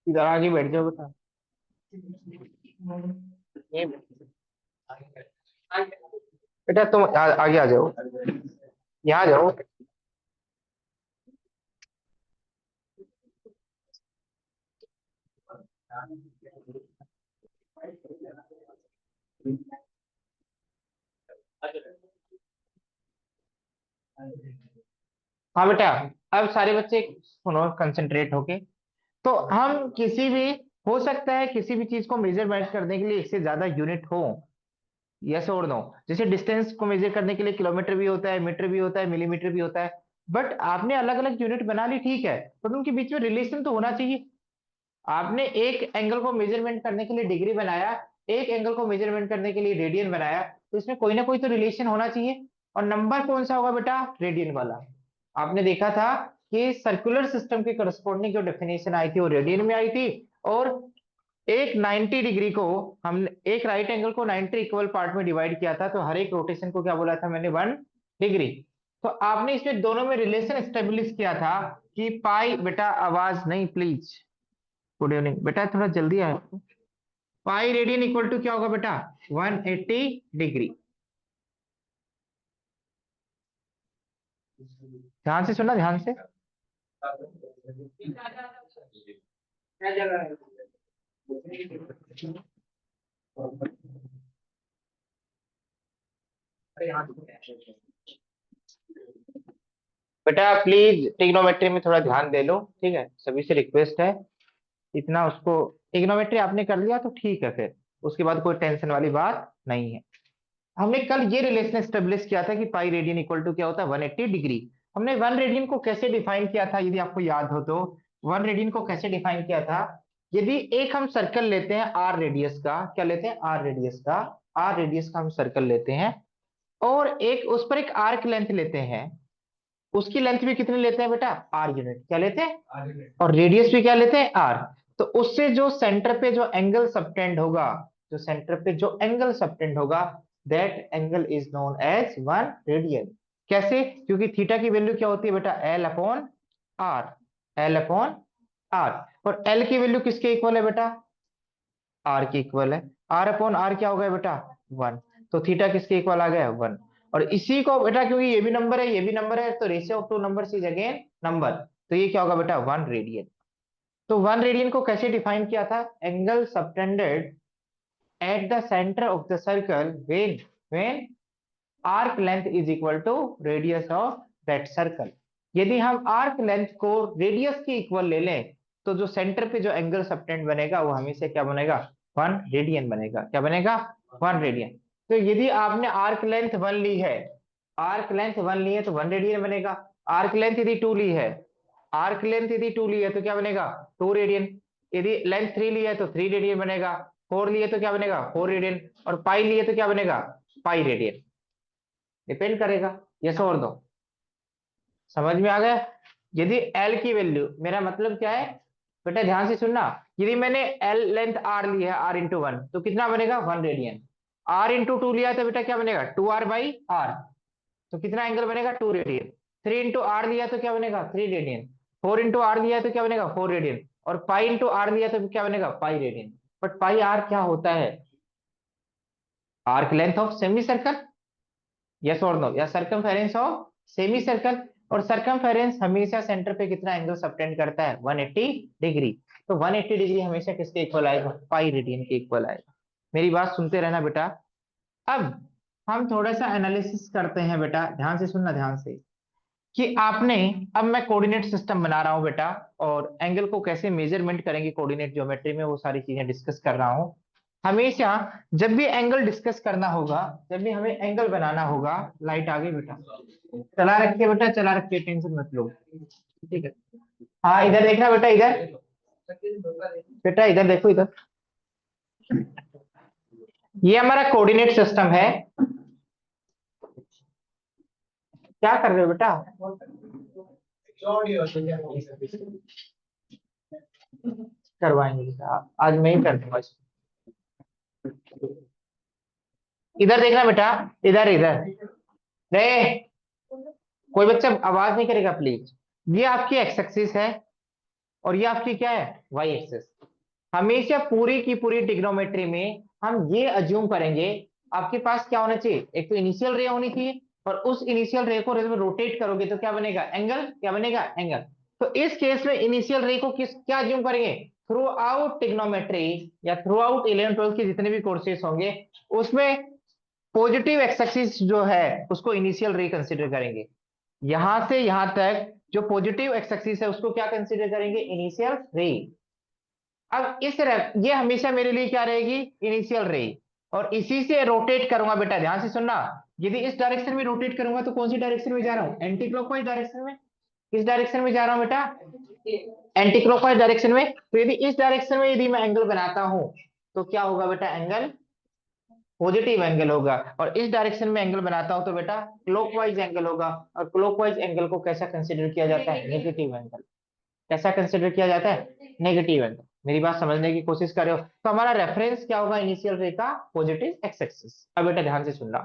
इधर आगे बैठ जाओ बेटा। ये बेटा तुम आगे आ जाओ, यहाँ आ जाओ। हाँ बेटा, अब सारे बच्चे सुनो कंसंट्रेट होके। तो हम किसी भी, हो सकता है किसी भी चीज को मेजरमेंट करने के लिए एक से ज्यादा यूनिट हो, यस और नो। जैसे डिस्टेंस को मेजर करने के लिए किलोमीटर भी होता है, मीटर भी होता है, मिलीमीटर भी होता है। बट आपने अलग अलग यूनिट बना ली, ठीक है, बट उनके बीच में रिलेशन तो होना चाहिए। आपने एक एंगल को मेजरमेंट करने के लिए डिग्री बनाया, एक एंगल को मेजरमेंट करने के लिए रेडियन बनाया, तो इसमें कोई ना कोई तो रिलेशन होना चाहिए। और नंबर कौन सा होगा बेटा? रेडियन वाला। आपने देखा था कि सर्कुलर सिस्टम के करस्पॉन्डिंग जो डेफिनेशन आई थी वो रेडियन में आई थी। और एक 90 डिग्री को, हमने एक राइट एंगल को 90 इक्वल पार्ट में डिवाइड किया था, तो हर एक रोटेशन को क्या बोला था मैंने? 1 डिग्री। तो आपने इसमें दोनों में रिलेशन स्टेब्लिश किया था कि पाई, बेटा आवाज नहीं प्लीज, गुड इवनिंग बेटा, थोड़ा जल्दी आए। पाई रेडियन इक्वल टू क्या होगा बेटा? 180 डिग्री। ध्यान से सुनना, ध्यान से। बेटा प्लीज ट्रिग्नोमेट्री में थोड़ा ध्यान दे लो, ठीक है, सभी से रिक्वेस्ट है। इतना उसको, ट्रिग्नोमेट्री आपने कर लिया तो ठीक है, फिर उसके बाद कोई टेंशन वाली बात नहीं है। हमने कल ये रिलेशन स्टेब्लिश किया था कि पाई रेडियन इक्वल टू क्या होता है? 180 डिग्री। हमने 1 रेडियन को कैसे डिफाइन किया था, यदि आपको याद हो तो? 1 रेडियन को कैसे डिफाइन किया था? यदि एक हम सर्कल लेते हैं आर रेडियस का, क्या लेते हैं? आर रेडियस का। आर रेडियस का हम सर्कल लेते हैं, और एक उस पर एक आर्क लेंथ लेते हैं। उसकी लेंथ भी कितनी लेते हैं बेटा? R unit. क्या लेते हैं? और रेडियस भी क्या लेते हैं? आर। तो उससे जो सेंटर पे जो एंगल सबटेंड होगा, जो सेंटर पे जो एंगल सबटेंड होगा, that angle is known as 1 radian. कैसे? क्योंकि थीटा की वैल्यू क्या होती है बेटा? L upon R. L upon R. और एल की वैल्यू किसके इक्वल है बेटा? आर की इक्वल है। आर अपॉन आर क्या हो गया बेटा? 1। तो थीटा किसके इक्वल आ गया? 1। और इसी को बेटा, क्योंकि ये भी नंबर है ये भी नंबर है, तो ratio of two numbers is again number. तो ये क्या होगा बेटा? 1 रेडियन। तो 1 रेडियन को कैसे डिफाइन किया था? Angle subtended at the centre of the circle when arc length is equal to radius of that circle. यदि हम आर्क लेंथ को रेडियस के इक्वल ले लें, तो जो सेंटर पे जो एंगल सबटेंड बनेगा वो हमेशा क्या बनेगा? 1 रेडियन बनेगा। क्या बनेगा? 1 रेडियन। तो यदि आपने आर्क लेंथ 1 ली है, आर्क लेंथ 1 ली है तो 1 रेडियन बनेगा। आर्क लेंथ यदि 2 ली है, आर्क लेंथ यदि 2 ली है तो क्या बनेगा? 2 रेडियन। यदि लेंथ 3 ली है तो 3 रेडियन बनेगा। 4 लिए तो क्या बनेगा? 4 रेडियन। और पाई लिए तो क्या बनेगा? Pi radian. डिपेंड करेगा, यस और नो। समझ में आ गया? यदि एल की वैल्यू, मेरा मतलब क्या है बेटा, ध्यान से सुनना। यदि मैंने एल लेंथ आर ली है, आर इंटू 1, तो कितना बनेगा? 1 रेडियन। आर इंटू 2 लिया है तो बेटा क्या बनेगा? 2r/r। तो कितना एंगल बनेगा? 2 रेडियन। 3 इंटू आर लिया तो क्या बनेगा? 3 रेडियन। 4 इंटू आर लिया तो क्या बनेगा? 4 रेडियन। और पाई इंटू आर लिया तो क्या बनेगा? Pi radian. But pi R क्या होता है? Arc length of semi circle, yes और नो, या सरकमफेरेंस ऑफ सेमी सर्कल। और सरकमफेरेंस हमेशा सेंटर पे कितना एंगल सबटेंड करता है? 180 डिग्री। तो 180 डिग्री हमेशा किसके इक्वल आएगा? पाई रेडियन के इक्वल आएगा। मेरी बात सुनते रहना बेटा। अब हम थोड़ा सा एनालिसिस करते हैं बेटा, ध्यान से सुनना, ध्यान से। कि आपने, अब मैं कोऑर्डिनेट सिस्टम बना रहा हूं बेटा, और एंगल को कैसे मेजरमेंट करेंगे कोऑर्डिनेट ज्योमेट्री में, वो सारी चीजें डिस्कस कर रहा हूं। हमेशा जब भी एंगल डिस्कस करना होगा, जब भी हमें एंगल बनाना होगा, लाइट आ गई बेटा, चला रखिए बेटा, चला रखिए, टेंशन मत लो, ठीक है। हाँ इधर देखना बेटा, इधर बेटा, इधर देखो, इधर। ये हमारा कोऑर्डिनेट सिस्टम है। क्या कर रहे हो बेटा? करवाएंगे बेटा, आज मैं ही कर दूंगा इसको। इधर देखना बेटा, इधर इधर। रे, कोई बच्चा आवाज नहीं करेगा प्लीज। ये आपकी एक्स एक्सिस है, और ये आपकी क्या है? Y axis. हमेशा पूरी की पूरी ट्रिग्नोमेट्री में हम ये अज्यूम करेंगे, आपके पास क्या होना चाहिए, एक तो इनिशियल रे होनी चाहिए, और उस इनिशियल रे को जब रोटेट करोगे तो क्या बनेगा, एंगल, क्या बनेगा, एंगल। तो इस केस में इनिशियल रे को किस क्या अज्यूम करेंगे, थ्रू आउट ट्रिग्नोमेट्री या थ्रू आउट 11 12 के जितने भी कोर्सेज होंगे, उसमें पॉजिटिव एक्स एक्सिस जो है उसको इनिशियल रे कंसिडर करेंगे। यहां से यहां तक जो पॉजिटिव एक्स एक्सिस है उसको क्या कंसिडर करेंगे, इनिशियल रे। अब ये हमेशा मेरे लिए क्या रहेगी, इनिशियल रे। और इसी से रोटेट करूंगा, बेटा ध्यान से सुनना, यदि इस डायरेक्शन में रोटेट करूंगा तो कौन सी डायरेक्शन में जा रहा हूं, एंटी क्लॉकवाइज डायरेक्शन में। किस डायरेक्शन में जा रहा हूं बेटा, एंटी क्लॉकवाइज डायरेक्शन में। तो यदि इस डायरेक्शन में यदि मैं एंगल बनाता हूं तो क्या होगा बेटा, एंगल पॉजिटिव एंगल होगा। और इस डायरेक्शन में एंगल बनाता हूं तो बेटा क्लॉकवाइज एंगल होगा। और क्लॉकवाइज एंगल को कैसा कंसिडर किया जाता है, नेगेटिव एंगल। कैसा कंसिडर किया जाता है, नेगेटिव एंगल। मेरी बात समझने की कोशिश कर रहे हो, तो हमारा रेफरेंस क्या होगा, इनिशियल रे का पॉजिटिव एक्स एक्सिस। अब बेटा ध्यान से सुनना,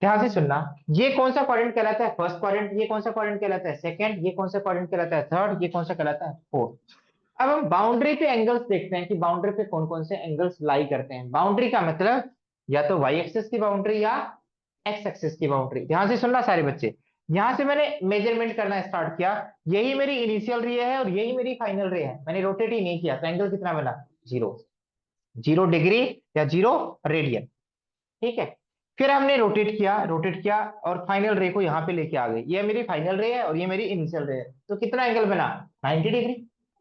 ध्यान से सुनना, ये कौन सा क्वाड्रेंट कहलाता है, फर्स्ट क्वाड्रेंट। ये कौन सा क्वाड्रेंट कहलाता है, सेकंड। ये कौन सा क्वाड्रेंट कहलाता है, थर्ड। ये कौन सा कहलाता है, फोर्थ। अब हम बाउंड्री पे एंगल्स देखते हैं कि बाउंड्री पे कौन कौन से एंगल्स लाई करते हैं। बाउंड्री का मतलब या तो वाई एक्सिस की बाउंड्री या एक्स एक्सिस की बाउंड्री। ध्यान से सुनना सारे बच्चे, यहां से मैंने मेजरमेंट करना स्टार्ट किया, यही मेरी इनिशियल रे है और यही मेरी फाइनल रे है, मैंने रोटेट ही नहीं किया, तो एंगल कितना बना, जीरो। 0 डिग्री या 0 रेडियन, ठीक है। फिर हमने रोटेट किया, रोटेट किया, और फाइनल रे को यहाँ पे लेके आ गए। ये मेरी फाइनल रे है और ये मेरी इनिशियल रे है, तो कितना एंगल बना, 90 डिग्री।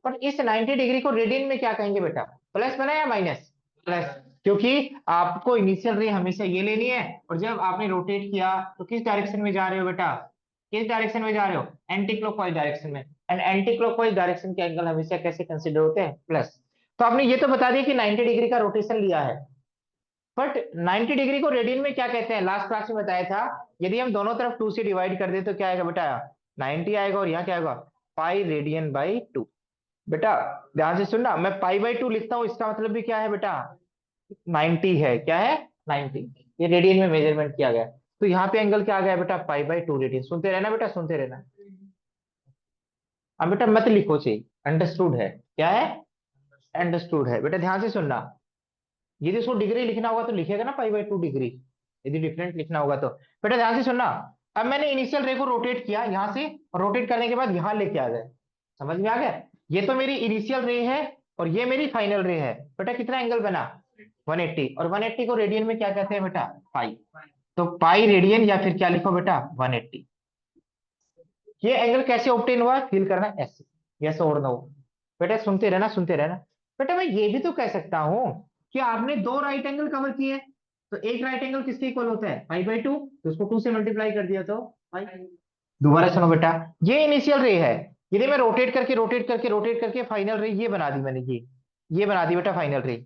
पर इस 90 डिग्री को रेडियन में क्या कहेंगे बेटा, प्लस बना या माइनस, प्लस। क्योंकि आपको इनिशियल रे हमेशा ये लेनी है, और जब आपने रोटेट किया तो किस डायरेक्शन में जा रहे हो बेटा, किस डायरेक्शन में जा रहे हो, एंटी क्लॉकवाइज डायरेक्शन में। एंड एंटी क्लॉकवाइज डायरेक्शन के एंगल हमेशा कैसे कंसिडर होते हैं, प्लस। तो आपने ये तो बता दिया कि 90 डिग्री का रोटेशन लिया है, बट 90 डिग्री को रेडियन में क्या कहते हैं, लास्ट क्लास में बताया था। यदि हम दोनों तरफ 2 से डिवाइड कर दे तो क्या आएगा बेटा, 90 आएगा, और यहाँ क्या आएगा, पाई रेडियन बाई 2। बेटा ध्यान से सुनना, मैं पाई बाई 2 लिखता हूँ, इसका मतलब भी क्या है बेटा, 90 है, क्या है, 90। ये रेडियन में मेजरमेंट किया गया, तो यहाँ पे एंगल क्या आ गया बेटा, पाई बाई 2 रेडियन। सुनते रहना बेटा, सुनते रहना। अब बेटा मत लिखो चाहिए, अंडरस्टूड है, क्या है, अंडरस्टूड है। बेटा ध्यान से सुनना, यदि उसको डिग्री लिखना होगा तो लिखेगा ना पाई बाई 2 डिग्री, यदि डिफरेंट लिखना होगा तो। बेटा ध्यान से सुनना, अब मैंने इनिशियल रे को रोटेट किया यहां से, और रोटेट करने के बाद यहां लेके आ गए, समझ में आ गया। ये तो मेरी इनिशियल रे है और ये मेरी फाइनल रे है। बेटा कितना एंगल बना, 180। और 180 को रेडियन में क्या कहते हैं बेटा, पाई। तो पाई रेडियन, या फिर क्या लिखो बेटा, 180। ये एंगल कैसे ऑब्टेन हुआ, फील करना ऐसे, यस और नो। बेटा सुनते रहना, सुनते रहना। बेटा मैं ये भी तो कह सकता हूं कि आपने दो राइट एंगल कवर किए, तो एक राइट एंगल किसके इक्वल होता है, पाई बाई 2, तो उसको 2 से मल्टीप्लाई कर दिया तो पाई। दोबारा सुनो बेटा, ये इनिशियल रे है, यदि मैं रोटेट करके रोटेट करके रोटेट करके फाइनल रे ये बना दी मैंने, ये बना दी बेटा फाइनल रे।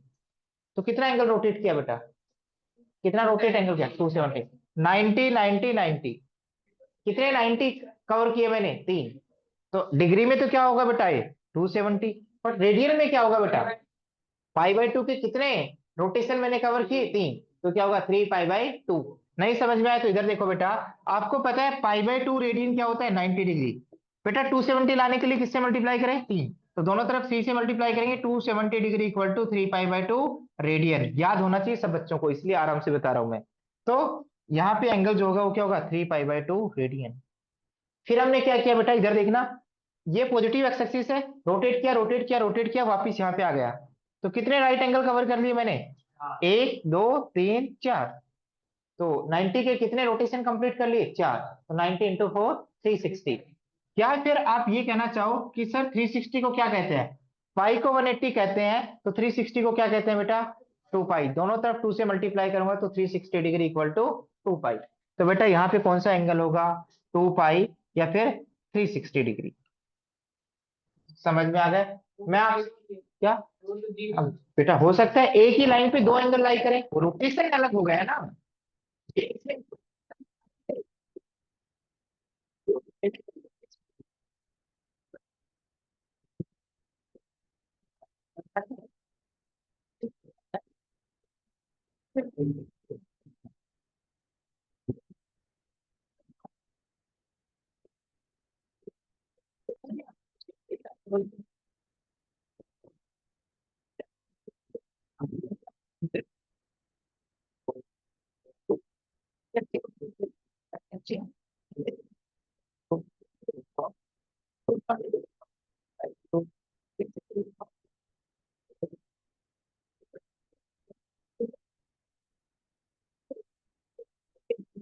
तो कितना एंगल रोटेट किया बेटा, कितना रोटेट एंगल किया, 270। 90 90 90, कितने 90 कवर किए मैंने, 3। तो डिग्री में तो क्या होगा बेटा ये, 270। पर रेडियन में क्या होगा बेटा, पाई बाई 2 के कितने रोटेशन मैंने कवर किए, 3। तो क्या होगा, 3 पाई बाई 2। नहीं समझ में आया तो इधर देखो बेटा, आपको पता है पाई बाई 2 रेडियन क्या होता है, 90 डिग्री। बेटा 270 लाने के लिए किससे मल्टीप्लाई करें, 3। तो दोनों तरफ 3 से मल्टीप्लाई करेंगे, 270 degree equal to 3 pi by 2 radian. याद होना चाहिए सब बच्चों को, इसलिए आराम से बता रहा हूं मैं। तो यहाँ पे एंगल जो होगा वो क्या होगा, 3 पाई बाई 2 रेडियन। फिर हमने क्या किया बेटा, इधर देखना, ये पॉजिटिव एक्स एक्सिस है, रोटेट किया रोटेट किया रोटेट किया, वापिस यहाँ पे आ गया। तो कितने राइट एंगल कवर कर लिए मैंने, 1 2 3 4। तो 90 के कितने रोटेशन कंप्लीट कर लिए, 4। तो 90 इंटू 4, 360। क्या फिर आप ये कहना चाहो कि सर 360 को क्या कहते हैं, पाई को 180 कहते हैं, तो 360 को क्या कहते हैं बेटा, 2 पाई। दोनों तरफ 2 से मल्टीप्लाई करूंगा तो 360 डिग्री इक्वल टू 2 पाई। तो बेटा यहाँ पे कौन सा एंगल होगा, 2 पाई या फिर 360 डिग्री। समझ में आ गया, मैं आप क्या, अब बेटा हो सकता है एक ही लाइन पे दो एंगल लाई करें, रोटेशन अलग हो गया ना।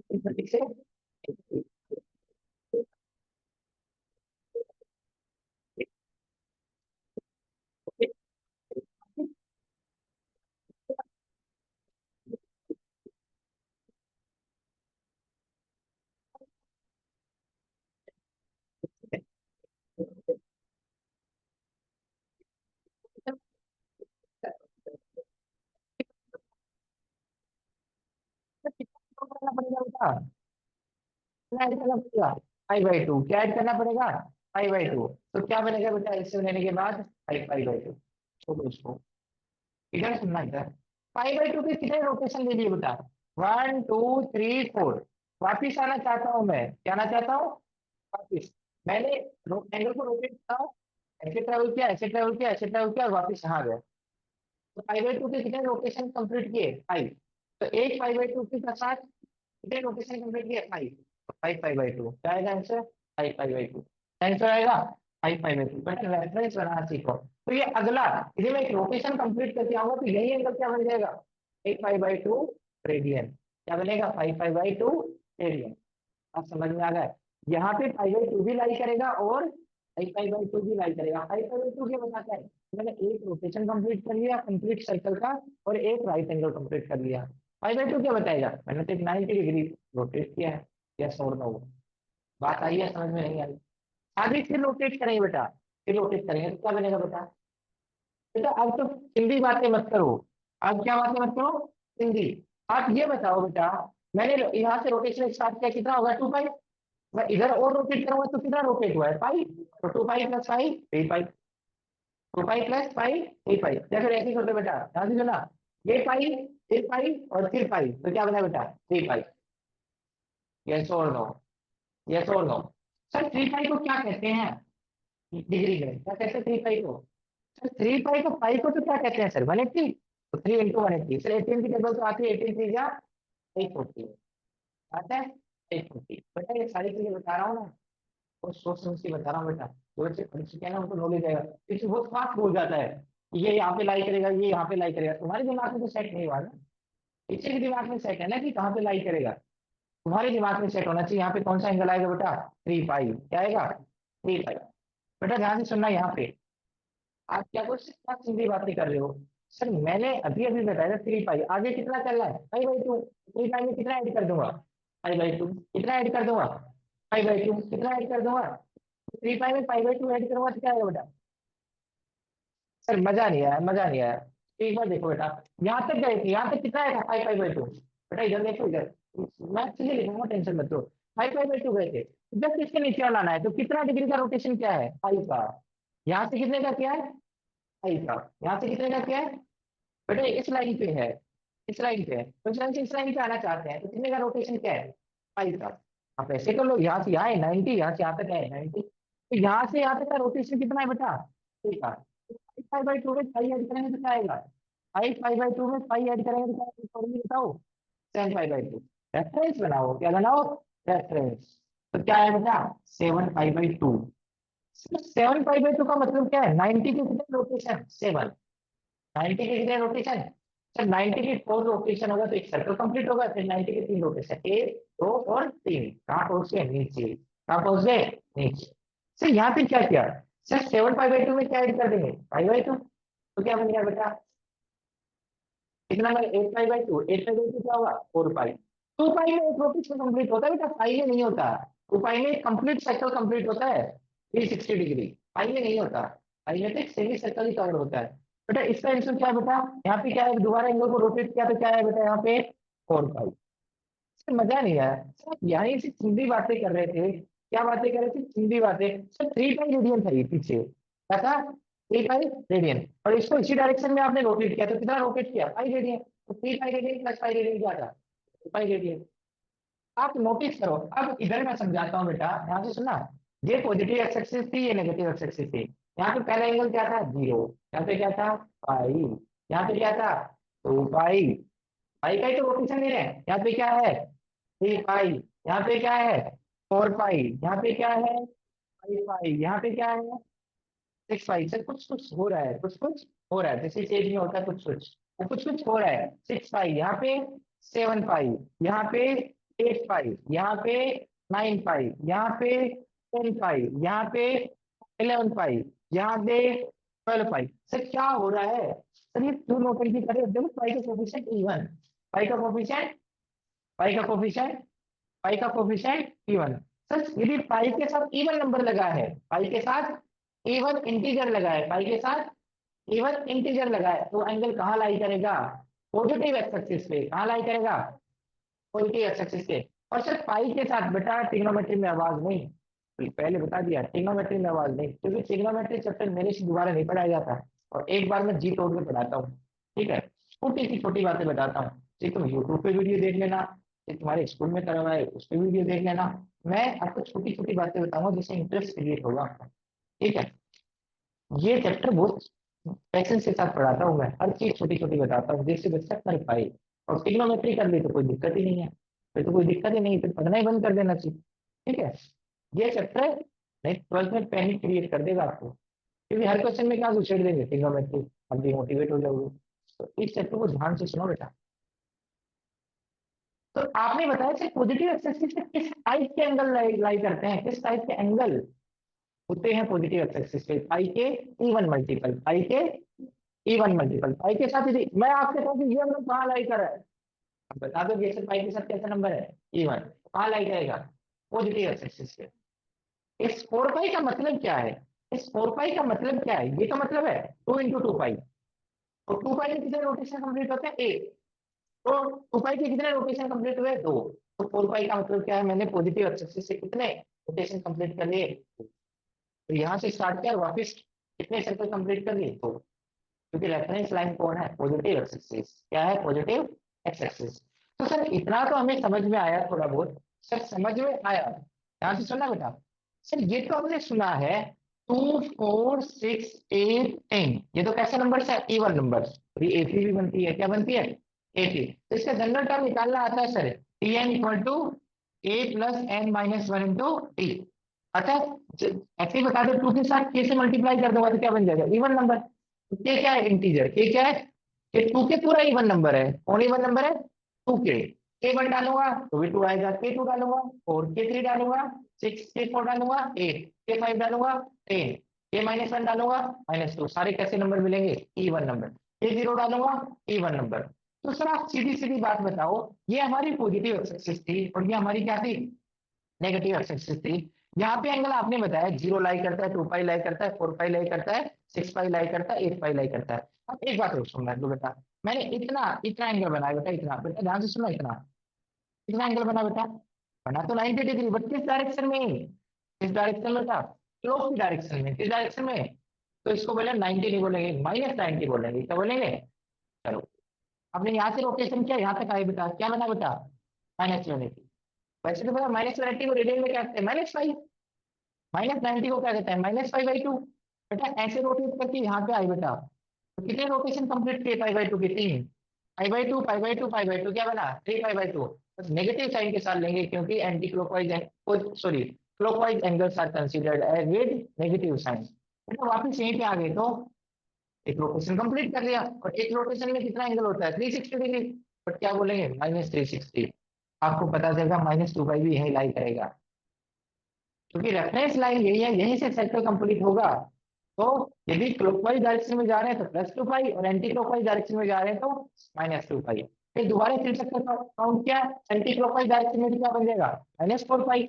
इस प्रतीक से कितना करना पड़ेगा बेटा, कितना ऐड करना पड़ेगा, पाई बाई टू, क्या ऐड करना पड़ेगा, पाई बाई टू। तो क्या बनेगा बेटा इससे लेने के बाद, पाई पाई बाई टू। छोड़ो उसको, इधर सुनना इधर, पाई बाई टू के कितने रोटेशन ले लिए बेटा, 1 2 3 4। वापिस आना चाहता हूँ मैं, क्या आना चाहता हूँ वापिस। मैंने एंगल को रोटेट किया, ऐसे ट्रेवल किया, ऐसे ट्रेवल किया, ऐसे ट्रेवल किया और वापिस यहाँ गया। तो पाई बाई टू के कितने रोटेशन कंप्लीट किए, 5। तो एक पाई बाई टू के साथ कितने रोटेशन कंप्लीट किए, 5। 5 पाई बाई 2 क्या आएगा आंसर, 5 पाई बाई 2 आंसर आएगा, 5 पाई बाई 2। बट रेफरेंस बनाना सीखो। तो ये अगला, यदि मैं एक रोटेशन कंप्लीट करके आऊंगा तो यही एंगल क्या बन जाएगा, 8 पाई बाई 2 रेडियन। क्या बनेगा, 5 पाई बाई 2 रेडियन। अब समझ में आ गया, यहाँ पे पाई बाई टू भी लाई करेगा और 5 पाई बाई 2 भी लाई करेगा। 5 पाई बाई 2 क्या बताता है, मैंने एक रोटेशन कंप्लीट कर लिया कंप्लीट सर्कल का, और एक राइट एंगल कंप्लीट कर लिया। 5 बाई 2 क्या बताएगा, मैंने तो एक 90 डिग्री रोटेट किया है। यस और नो, बात आई है समझ में, नहीं आई। आगे फिर रोटेट करेंगे बेटा, फिर रोटेट करेंगे तो क्या बनेगा बेटा। बेटा अब तो हिंदी बातें मत करो, अब क्या बातें मत करो, हिंदी। आप ये बताओ बेटा, मैंने यहाँ से रोटेशन स्टार्ट किया, कितना होगा 2 पाई। मैं इधर और रोटेट करूंगा तो कितना रोटेट हुआ है, पाई। तो 2 पाई प्लस 5 3 पाई, 2 पाई प्लस 5 3 पाई, या फिर ऐसे ही करते बेटा, ध्यान से सुना, ये पाई, फिर पाई और फिर पाई, तो क्या बना बेटा 3 पाई। यस और नो, यस और नो। सर 3 पाई को क्या कहते हैं, डिग्री में क्या कहते हैं 3 पाई को, सर 3 पाई को, पाई को तो क्या कहते हैं सर, 180। तो 3 × 180, सर 18 की टेबल तो आती है, 18 3 या 840 आता है, 840। बेटा ये सारी चीजें बता रहा हूँ ना, और सोच समझ के बता रहा हूँ बेटा, जो बच्चे पढ़ चुके हैं ना उनको नॉलेज आएगा। इससे बहुत फास्ट भूल जाता है, ये यहाँ पे लाई करेगा, ये यहाँ पे लाई करेगा, तुम्हारे दिमाग में तो सेट नहीं हुआ ना, पीछे के दिमाग में सेट है ना कि कहाँ पे लाई करेगा। तुम्हारे दिमाग में सेट होना चाहिए, यहाँ पे कौन सा एंगल आएगा बेटा, 3 पाई, क्या आएगा 3 पाई। बेटा ध्यान से सुनना, यहाँ पे आप क्या कुछ सीधी बातें कर रहे हो। सर मैंने अभी अभी बताया 3 पाई, आगे कितना चल रहा है, 5/2। 3 पाई में कितना ऐड कर दूंगा, 5/2 कितना ऐड कर दूंगा, 5/2 कितना ऐड कर दूंगा। 3 पाई में 5/2 ऐड करूंगा तो क्या आएगा बेटा। सर मजा नहीं आया, मजा नहीं आया। एक बार देखो बेटा, यहाँ तक गए थे, यहाँ तक कितना आएगा 5/2। बेटा इधर देखो इधर, मैं चलिए लिखूंगा, टेंशन मत लो। 5/2 गए थे, जस्ट इसके नीचे लाना है, तो कितना डिग्री का रोटेशन क्या है, 5 का। यहाँ से कितने का क्या है, 5 का। यहाँ से कितने का क्या है, बेटा इस लाइन पे है, इस लाइन पे है, तो इस लाइन से इस लाइन पे आना चाहते हैं, तो कितने का रोटेशन क्या है, 5 का। आप ऐसे कर लो, यहाँ से यहाँ है 90, यहाँ से यहाँ तक है 90, तो यहाँ से यहाँ तक का रोटेशन कितना है बेटा, ठीक है। 5/2 में पाई ऐड करेंगे तो क्या आएगा, 5/2 में पाई ऐड करेंगे तो क्या आएगा, फॉर्मूला बताओ, 7 पाई बाई 2। रेफरेंस बनाओ, क्या बनाओ, रेफरेंस। तो क्या है बेटा 7 पाई बाई 2। 7 पाई बाई 2 का मतलब क्या है, 90 के कितने रोटेशन 7, 90 के कितने रोटेशन। सर 90 की 4 रोटेशन होगा तो एक सर्कल कंप्लीट होगा, फिर 90 के 3 रोटेशन, 1 2 और 3, कहाँ पहुंच गए नीचे, कहाँ पहुंच गए नीचे। सर यहाँ पे क्या किया, सर 7 पाई बाई 2 में क्या ऐड कर देंगे, पाई बाई 2, तो क्या बन गया बेटा, कितना मैं 8 पाई बाई 2, 8 पाई बाई 2 क्या होगा 4 पाई। 2 पाई में एक रोटेशन कंप्लीट होता है बेटा, पाई में नहीं होता। 2 पाई में कंप्लीट सर्कल कंप्लीट होता है 360 डिग्री, पाई में नहीं होता। पाई में तो एक सेमी सर्कल ही कवर होता है। बेटा इसका आंसर क्या है बेटा, यहाँ पे क्या है, दोबारा एंगल को रोटेट किया तो क्या है बेटा, यहाँ पे 4 पाई। सर मजा नहीं आया सर, यहाँ से हिंदी बातें कर रहे थे, क्या बातें कर रहे थे, हिंदी बातें। सर 3 पाई रेडियन था ये पीछे, क्या था, 3 पाई रेडियन, और इसको इसी डायरेक्शन में आपने रोटेट किया, तो कितना रोटेट किया 5 रेडियन। तो 3 पाई रेडियन प्लस 5 रेडियन क्या था, 5 रेडियन। आप नोटिस करो, अब इधर मैं समझाता हूँ बेटा, यहाँ से सुना, ये पॉजिटिव एक्स एक्सिस थी, ये नेगेटिव एक्स एक्सिस थी। यहाँ पे पहला एंगल क्या था 0, यहाँ पे क्या था पाई, यहाँ पे क्या था 2 पाई। पाई का ही तो रोटेशन ले रहे हैं, यहाँ पे क्या है 3 पाई, यहाँ पे क्या है 4 पाई, यहाँ पे क्या है 5 पाई, यहाँ पे क्या है 6 पाई। सर कुछ कुछ हो रहा है, कुछ कुछ हो रहा है, जैसे स्टेज में होता है कुछ कुछ, कुछ कुछ हो रहा है। 6 पाई, यहाँ पे 7 पाई, यहाँ पे 8 पाई, यहाँ पे 9 पाई, यहाँ पे 10 पाई, यहाँ पे 11 पाई, यहाँ पे 12 पाई। सर क्या हो रहा है सर, ये क्यों नोटेशन करे? देखो पाई का कोफिशिएंट इवन, पाई का कोफिशिएंट, पाई का कोफिशिएंट, पाई का कोफिशिएंट इवन। सर यदि पाई के साथ इवन नंबर लगा है, पाई के साथ इवन इंटीजर लगा है, पाई के साथ इवन इंटीजर लगा है, तो एंगल कहाँ लाई करेगा? पॉजिटिव एक्स एक्सिस पे। कहाँ लाई करेगा? पॉजिटिव एक्स एक्सिस पे। और सर पाई के साथ बेटा ट्रिग्नोमेट्री में आवाज नहीं, पहले बता दिया ट्रिग्नोमेट्री में आवाज नहीं, क्योंकि ट्रिग्नोमेट्री चैप्टर मेरे से दोबारा नहीं पढ़ाया जाता, और एक बार मैं जी तोड़ के पढ़ाता हूँ। ठीक है, छोटी सी छोटी बातें बताता हूँ, ठीक, तुम यूट्यूब पे वीडियो देख लेना, तुम्हारे स्कूल में करा हुआ है उस पर वीडियो देख लेना। मैं आपको छोटी छोटी बातें बताऊंगा जिससे इंटरेस्ट क्रिएट होगा। ठीक है, ये चैप्टर बहुत पैशन के साथ पढ़ाता हूँ मैं, हर चीज छोटी छोटी बताता हूँ जिससे बच्चा कर पाए। और ट्रिग्नोमेट्री कर ली तो कोई दिक्कत ही नहीं है, फिर तो कोई दिक्कत ही नहीं, फिर पढ़ना ही बंद कर देना चाहिए। ठीक है, ये चैप्टर नहीं 12th में पैनिक क्रिएट कर देगा आपको, क्योंकि हर क्वेश्चन में क्या छेड़ देंगे ट्रिग्नोमेट्री, आप डिमोटिवेट हो जाओगे। तो इस चैप्टर को ध्यान से सुनो बेटा। तो आपने बताया कि पॉजिटिव एक्सिस पे किस टाइप के एंगल लाई करते हैं, किस टाइप के एंगल होते हैं पॉजिटिव एक्सिस पे? पाई के इवन मल्टीपल, पाई के इवन मल्टीपल, पाई के साथ यदि मैं आपसे कहूँ कि ये एंगल कहाँ लाई कर रहा है, आप बता दो कि पाई के साथ कैसा नंबर है? इवन, कहाँ लाई करेगा? पॉजिटिव एक्सिस पे। इस 4 पाई का मतलब क्या है? इस 4 पाई का मतलब क्या है? ये तो मतलब है 2 इंटू 2 पाई, और 2 पाई में कितने रोटेशन कंप्लीट होते हैं? 8। तो 2 पाई के कितने रोटेशन कंप्लीट हुए? 2। तो 4 पाई का मतलब क्या है? मैंने पॉजिटिव एक्सिस से कितने रोटेशन कंप्लीट कर लिए? तो यहाँ से स्टार्ट किया, वापस कितने सर्कल कंप्लीट कर लिए? तो क्योंकि रेफरेंस लाइन कौन है? Positive X axis. क्या है? Positive X axis. तो सर इतना तो हमें समझ में आया थोड़ा बहुत, सर समझ में आया, ध्यान से सुनना बेटा। सर ये तो हमने सुना है 2 4 6 8 10, ये तो कैसे नंबर है? Even number. ये एटी भी बनती है, क्या बनती है? एटी। तो इसका जनरल टर्म निकालना आता है sir, T N equal to A plus N minus one into T. अच्छा, ऐसे ही बता दो, टू के साथ के से मल्टीप्लाई कर दूंगा तो क्या बन जाएगा? Even number. के क्या है? इंटीजर। के क्या है? ये टू के पूरा इवन नंबर है। कौन इवन नंबर है? टू के वन डालूंगा तो भी टू आएगा, के टू डालूंगा फोर, के थ्री डालूंगा सिक्स, के फोर डालूंगा 8, के फाइव डालूंगा 10, के माइनस वन डालूंगा -2। सारे कैसे नंबर मिलेंगे? Even number. के जीरो डालूंगा इवन नंबर। तो सर आप सीधी सीधी बात बताओ, ये हमारी पॉजिटिव एक्सिस थी और ये हमारी क्या थी? नेगेटिव एक्सिस थी। यहाँ पे एंगल आपने बताया 0 लाई करता है, 2 पाई लाई करता है, 4 पाई लाई करता है, 6 पाई लाई करता है, 8 पाई लाई करता है। अब एक बात और सुनना है बेटा, मैंने इतना इतना एंगल बनाया बेटा, इतना बेटा ध्यान से सुनो, इतना इतना एंगल बना बेटा, बना तो 90 डिग्री, बट किस डायरेक्शन में? किस डायरेक्शन में था? क्लॉक की डायरेक्शन में। किस डायरेक्शन में? तो इसको बोले 90 नहीं बोलेंगे, -90 बोलेंगे। क्या बोलेंगे? चलो, आपने यहाँ से रोटेशन किया, यहाँ तक आए बेटा, क्या बना बेटा? -180। वैसे तो बेटा -180 को रेडियन में क्या कहते हैं? -5। -90 को क्या कहते हैं? -5/2। बेटा ऐसे रोटेट करके यहाँ पे आई बेटा, तो कितने रोटेशन कंप्लीट किए? π/2 के 3। π/2 π/2 π/2 क्या बना? 3π/2। बस नेगेटिव साइन के साथ लेंगे क्योंकि anti clockwise, sorry clockwise angles are considered as with negative sign. बेटा वापस यहीं पे आ गए तो एक रोटेशन कंप्लीट कर लिया, और एक रोटेशन में कितना एंगल होता है? 360 डिग्री। बट क्या बोलेंगे? -360। आपको पता चलेगा -2 पाई भी यही लाई करेगा, क्योंकि रेफरेंस लाइन यही है, यहीं से सर्कल कंप्लीट होगा। तो यदि क्लॉकवाइज डायरेक्शन में जा रहे हैं तो +2 पाई, और एंटी क्लॉकवाइज डायरेक्शन में जा रहे हैं तो -2 पाई। फिर दोबारा फिर चक्कर काउंट किया, एंटी क्लॉकवाइज डायरेक्शन में क्या बन जाएगा? -4 पाई।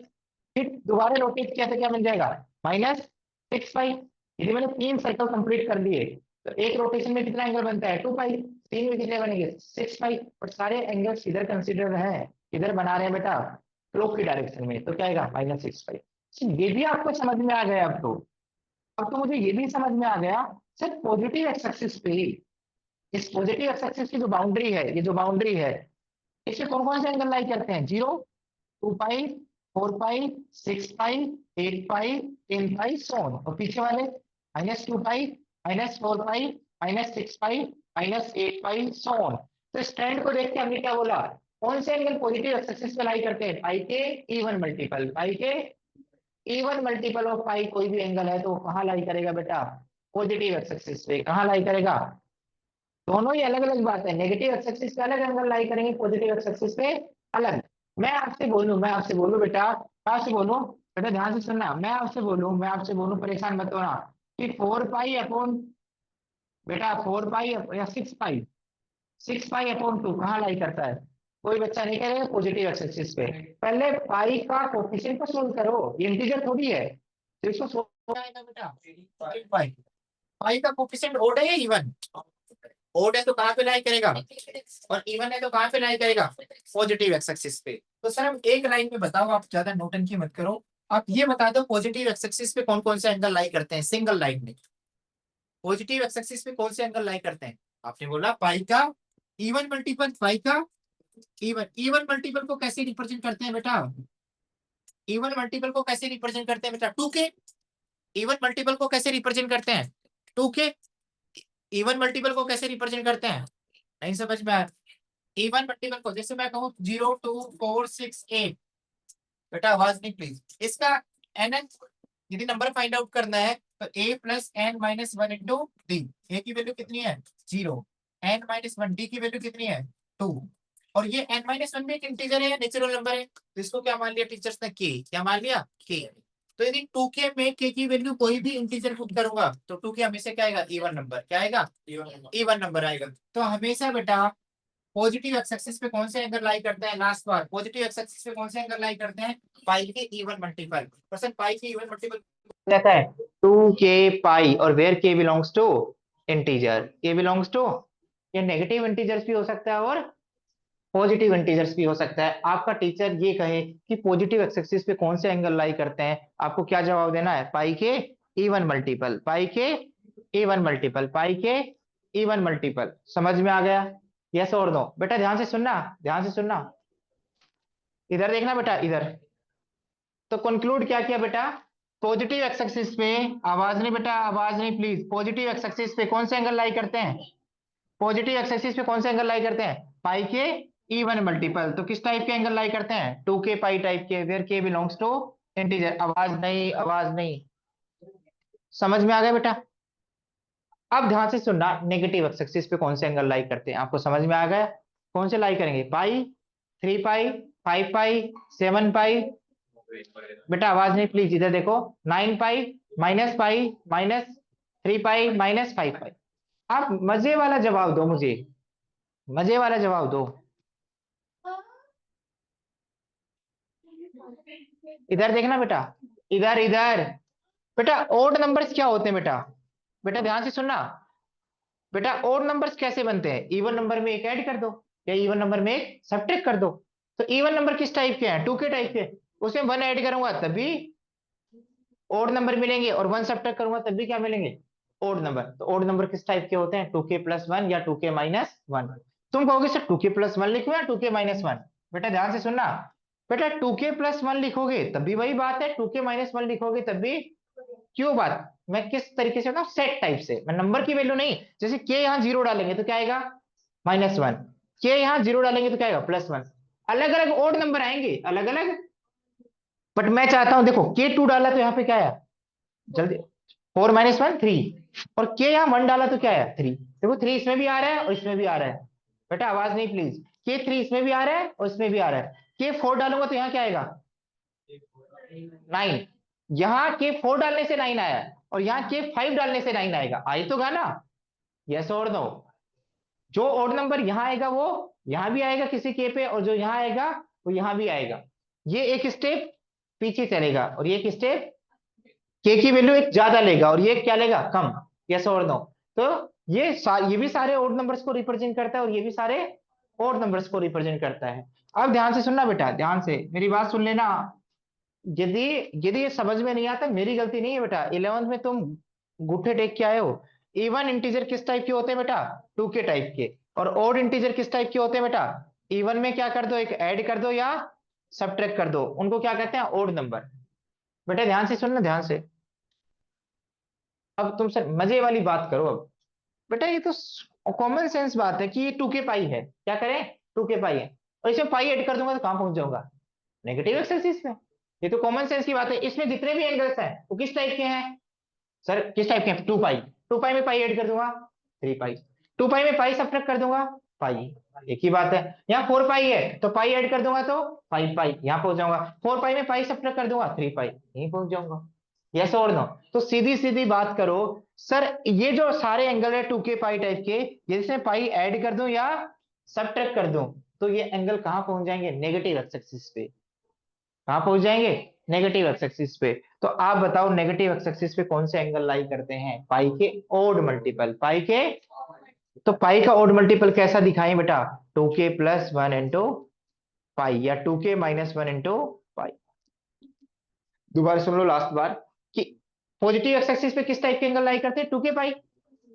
फिर दोबारा रोटेट किया तो क्या बन जाएगा? -6 पाई। यदि मैंने 3 सर्कल कंप्लीट कर दिए तो एक रोटेशन में कितना एंगल बनता है? 2 पाई। 3 में कितने बनेंगे? 6 पाई। और सारे एंगल्स इधर कंसिडर हैं, इधर बना रहे हैं बेटा क्लॉक की डायरेक्शन में, तो क्या आएगा? -6 पाई। ये भी आपको समझ में आ गया? अब तो मुझे ये भी समझ में आ गया सर, पॉजिटिव एक्स एक्सिस पे ही, इस पॉजिटिव एक्स एक्सिस की जो बाउंड्री है, ये जो बाउंड्री है, इससे कौन कौन से एंगल लाई करते हैं? 0, 2 पाई, 4 पाई, 6 पाई, 8 पाई, 10 पाई, सोन। और पीछे वाले -2 पाई, -4 पाई, -6 पाई, -8 पाई, सोन। तो स्टैंड को देख के हमने क्या बोला? कौन से एंगल पॉजिटिव एक्स एक्सिस पे लाई करते हैं? पाई के इवन मल्टीपल, पाई के इवन मल्टीपल ऑफ पाई कोई भी एंगल है तो कहाँ लाई करेगा बेटा? पॉजिटिव एक्स एक्सिस पे। कहाँ लाई करेगा? दोनों ही अलग अलग बात है, नेगेटिव एक्स एक्सिस पे अलग एंगल लाई करेंगे, पॉजिटिव एक्स एक्सिस पे अलग। मैं आपसे बोलूं बेटा, बेटा ध्यान से सुनना, मैं आपसे बोलूं परेशान मत होना कि 4 पाई अपॉन, बेटा 4 पाई या 6 पाई, 6 पाई अपॉन 2 कहाँ लाई करता है? कोई बच्चा नहीं करेगा पॉजिटिव एक्स एक्सिस पे। पहले पाई का कोफिशिएंट को सोल्व करो, ये इंटीजर थोड़ी है, तो इसको solve आएगा बेटा पाई, पाई का कोफिशिएंट ओड है या इवन? ओड है तो कहाँ पे लाई करेगा, और इवन है तो कहाँ पे लाई करेगा, पॉजिटिव एक्स एक्सिस पे। तो सर हम एक लाइन में बताओ, आप ज्यादा नोटंकी मत करो, आप ये बता दो पॉजिटिव एक्स एक्सिस पे कौन कौन से एंगल लाई करते हैं सिंगल लाइन में, पॉजिटिव एक्स एक्सिस पे कौन से एंगल लाई करते हैं? आपने बोला पाई का इवन मल्टीपल, पाई का इवन, इवन मल्टीपल को कैसे रिप्रेजेंट करते हैं बेटा, इवन मल्टीपल को कैसे रिप्रेजेंट करते हैं बेटा, 2 के, इवन मल्टीपल को कैसे रिप्रेजेंट करते हैं, 2 के, इवन मल्टीपल को कैसे रिप्रेजेंट करते हैं, नहीं समझ में आया? इवन मल्टीपल को जैसे मैं कहूँ 0 2 4 6 8, बेटा आवाज नहीं प्लीज, इसका एन एन यदि नंबर फाइंड आउट करना है तो a plus N minus one into d, a की वैल्यू कितनी है 0, एन माइनस वन, डी की वैल्यू कितनी है 2, और ये एन माइनस वन भी एक इंटीजर है या नेचुरल नंबर है, तो इसको क्या मान लिया टीचर्स ने के, क्या मान लिया के। तो यदि 2 के में के की वैल्यू कोई भी इंटीजर पुट करूंगा तो 2 के हमेशा क्या आएगा इवन नंबर, क्या आएगा इवन नंबर आएगा। तो हमेशा बेटा पॉजिटिव एक्स एक्सिस पे कौन से एंगल लाई करते हैं, लास्ट बार पॉजिटिव एक्स एक्सिस पे कौन से एंगल लाई करते हैं, पाई के इवन मल्टीपल, परसेंट पाई के इवन मल्टीपल रहता है 2 k पाई, और वेयर के बिलोंग्स टू इंटीजर, के बिलोंग्स टू, ये नेगेटिव इंटीजर्स भी हो सकता है और पॉजिटिव इंटीजर्स भी हो सकता है। आपका टीचर ये कहे कि पॉजिटिव एक्स एक्सिस पे कौन से एंगल लाई करते हैं, आपको क्या जवाब देना है, पाई के इवन मल्टीपल, पाई के इवन मल्टीपल, पाई के इवन मल्टीपल। समझ में आ गया? यस और नो? बेटा ध्यान से सुनना, ध्यान से सुनना, इधर देखना बेटा, इधर। तो कंक्लूड क्या किया बेटा, पॉजिटिव एक्स एक्सिस पे, आवाज नहीं बेटा, आवाज नहीं प्लीज, पॉजिटिव एक्स एक्सिस पे कौन से एंगल लाई करते हैं, पॉजिटिव एक्स एक्सिस पे कौन से एंगल लाई करते हैं, पाई के इवन मल्टीपल। तो किस टाइप के एंगल लाई करते हैं, 2 k पाई टाइप के, वेयर के बिलोंग्स टू इंटीजर। आवाज नहीं, आवाज नहीं। समझ में आ गया बेटा? अब ध्यान से सुनना, नेगेटिव एक्स एक्सिस पे कौन से एंगल लाई करते हैं, आपको समझ में आ गया? कौन से लाई करेंगे, पाई, 3 पाई, 5 पाई, 7 पाई। बेटा आवाज नहीं प्लीज, इधर देखो, 9 पाई, -पाई, -3 पाई, -5 पाई। आप मजे वाला जवाब दो मुझे, मजे वाला जवाब दो। इधर देखना बेटा, इधर इधर। बेटा ओड नंबर्स क्या होते हैं बेटा, बेटा ध्यान से सुनना, बेटा ओड नंबर्स कैसे बनते हैं, इवन नंबर में एक ऐड कर दो या इवन नंबर में एक सब्ट्रैक्ट कर दो। तो इवन नंबर किस टाइप के हैं, 2 के टाइप के, उसमें 1 ऐड करूंगा तभी ओड नंबर मिलेंगे, और 1 सब्ट्रैक्ट करूंगा तब भी क्या मिलेंगे, ओड नंबर। तो ओड नंबर किस टाइप के होते हैं, 2k+1 या 2k-1। तुम कहोगे सर 2k+1 लिखो या 2k-1, बेटा ध्यान से सुनना, बेटा 2k+1 लिखोगे तब भी वही बात है, 2k-1 लिखोगे तब भी क्यों बात। मैं किस तरीके से बताऊं, सेट टाइप से, मैं नंबर की वैल्यू नहीं, जैसे के यहाँ 0 डालेंगे तो क्या आएगा -1, के यहाँ 0 डालेंगे तो क्या आएगा +1। अलग अलग ओड नंबर आएंगे, अलग अलग। बट मैं चाहता हूं, देखो k2 डाला तो यहाँ पे क्या आया, जल्दी, 4 - 1 3, और के यहाँ 1 डाला तो क्या आया 3। देखो 3 इसमें भी आ रहा है और इसमें भी आ रहा है, बेटा आवाज नहीं प्लीज, के 3 इसमें भी आ रहा है और इसमें भी आ रहा है। के 4 डालूंगा तो यहाँ क्या आएगा 9, यहाँ के 4 डालने से 9 आया, और यहाँ के 5 डालने से 9 आएगा, आई तो गा ना, यस और नो? जो ओड नंबर यहाँ आएगा वो यहाँ भी आएगा किसी के पे, और जो यहाँ आएगा वो यहाँ भी आएगा। ये एक स्टेप पीछे चलेगा और ये एक स्टेप के की वैल्यू एक ज्यादा लेगा, और ये क्या लेगा कम, यस और नो? तो ये भी सारे ओड नंबर्स को रिप्रेजेंट करता है और ये भी सारे ओड नंबर्स को रिप्रेजेंट करता है। अब ध्यान से सुनना बेटा, ध्यान से मेरी बात सुन लेना। यदि यदि ये समझ में नहीं आता, मेरी गलती नहीं है बेटा, 11th में तुम गुट्ठे टेक के आए हो। इवन इंटीजर किस टाइप के होते हैं बेटा, 2 के टाइप के, और ओड इंटीजर किस टाइप के होते हैं बेटा, इवन में क्या कर दो, एक ऐड कर दो या सब्ट्रैक्ट कर दो, उनको क्या कहते हैं, ओड नंबर। बेटा ध्यान से सुनना, ध्यान से। अब तुमसे मजे वाली बात करो अब, बेटा ये तो कॉमन सेंस बात है कि ये 2 के पाई है, क्या करें, 2 के पाई है, और इसमें पाई ऐड कर दूंगा तो कहां पहुंच जाऊंगा, नेगेटिव एक्सेसिस में। ये तो कॉमन सेंस की बात है, इसमें जितने भी एंगल्स हैं वो किस टाइप के हैं, सर किस टाइप के हैं, 2 पाई, 2 पाई में पाई ऐड कर दूंगा 3 पाई, 2 पाई में पाई सब्ट्रैक्ट कर दूंगा पाई, एक ही बात है। यहाँ 4 पाई है तो पाई ऐड कर दूंगा तो 5 पाई, यहाँ पहुंच जाऊंगा। 4 पाई में पाई सब्ट्रैक्ट कर दूंगा 3 पाई, यहीं पहुंच जाऊंगा। यस और नो? तो सीधी सीधी बात करो सर, ये जो सारे एंगल है 2k पाई टाइप के, ये इसमें पाई ऐड कर दूं या सब्ट्रैक्ट कर दूं, तो ये एंगल कहां पहुंच जाएंगे? नेगेटिव एक्स एक्सिस पे। कहां पहुंच जाएंगे? नेगेटिव एक्स एक्सिस पे। तो आप बताओ नेगेटिव एक्स एक्सिस पे कौन से एंगल लाई करते हैं? पाई के ओड मल्टीपल, पाई के। तो पाई का ओड मल्टीपल कैसा दिखाएं बेटा? 2k प्लस 1 इंटू पाई, या 2k माइनस 1 इंटू पाई। दोबारा सुन लो लास्ट बार कि पॉजिटिव एक्स एक्सिस पे किस टाइप के एंगल लाई करते हैं? 2k पाई।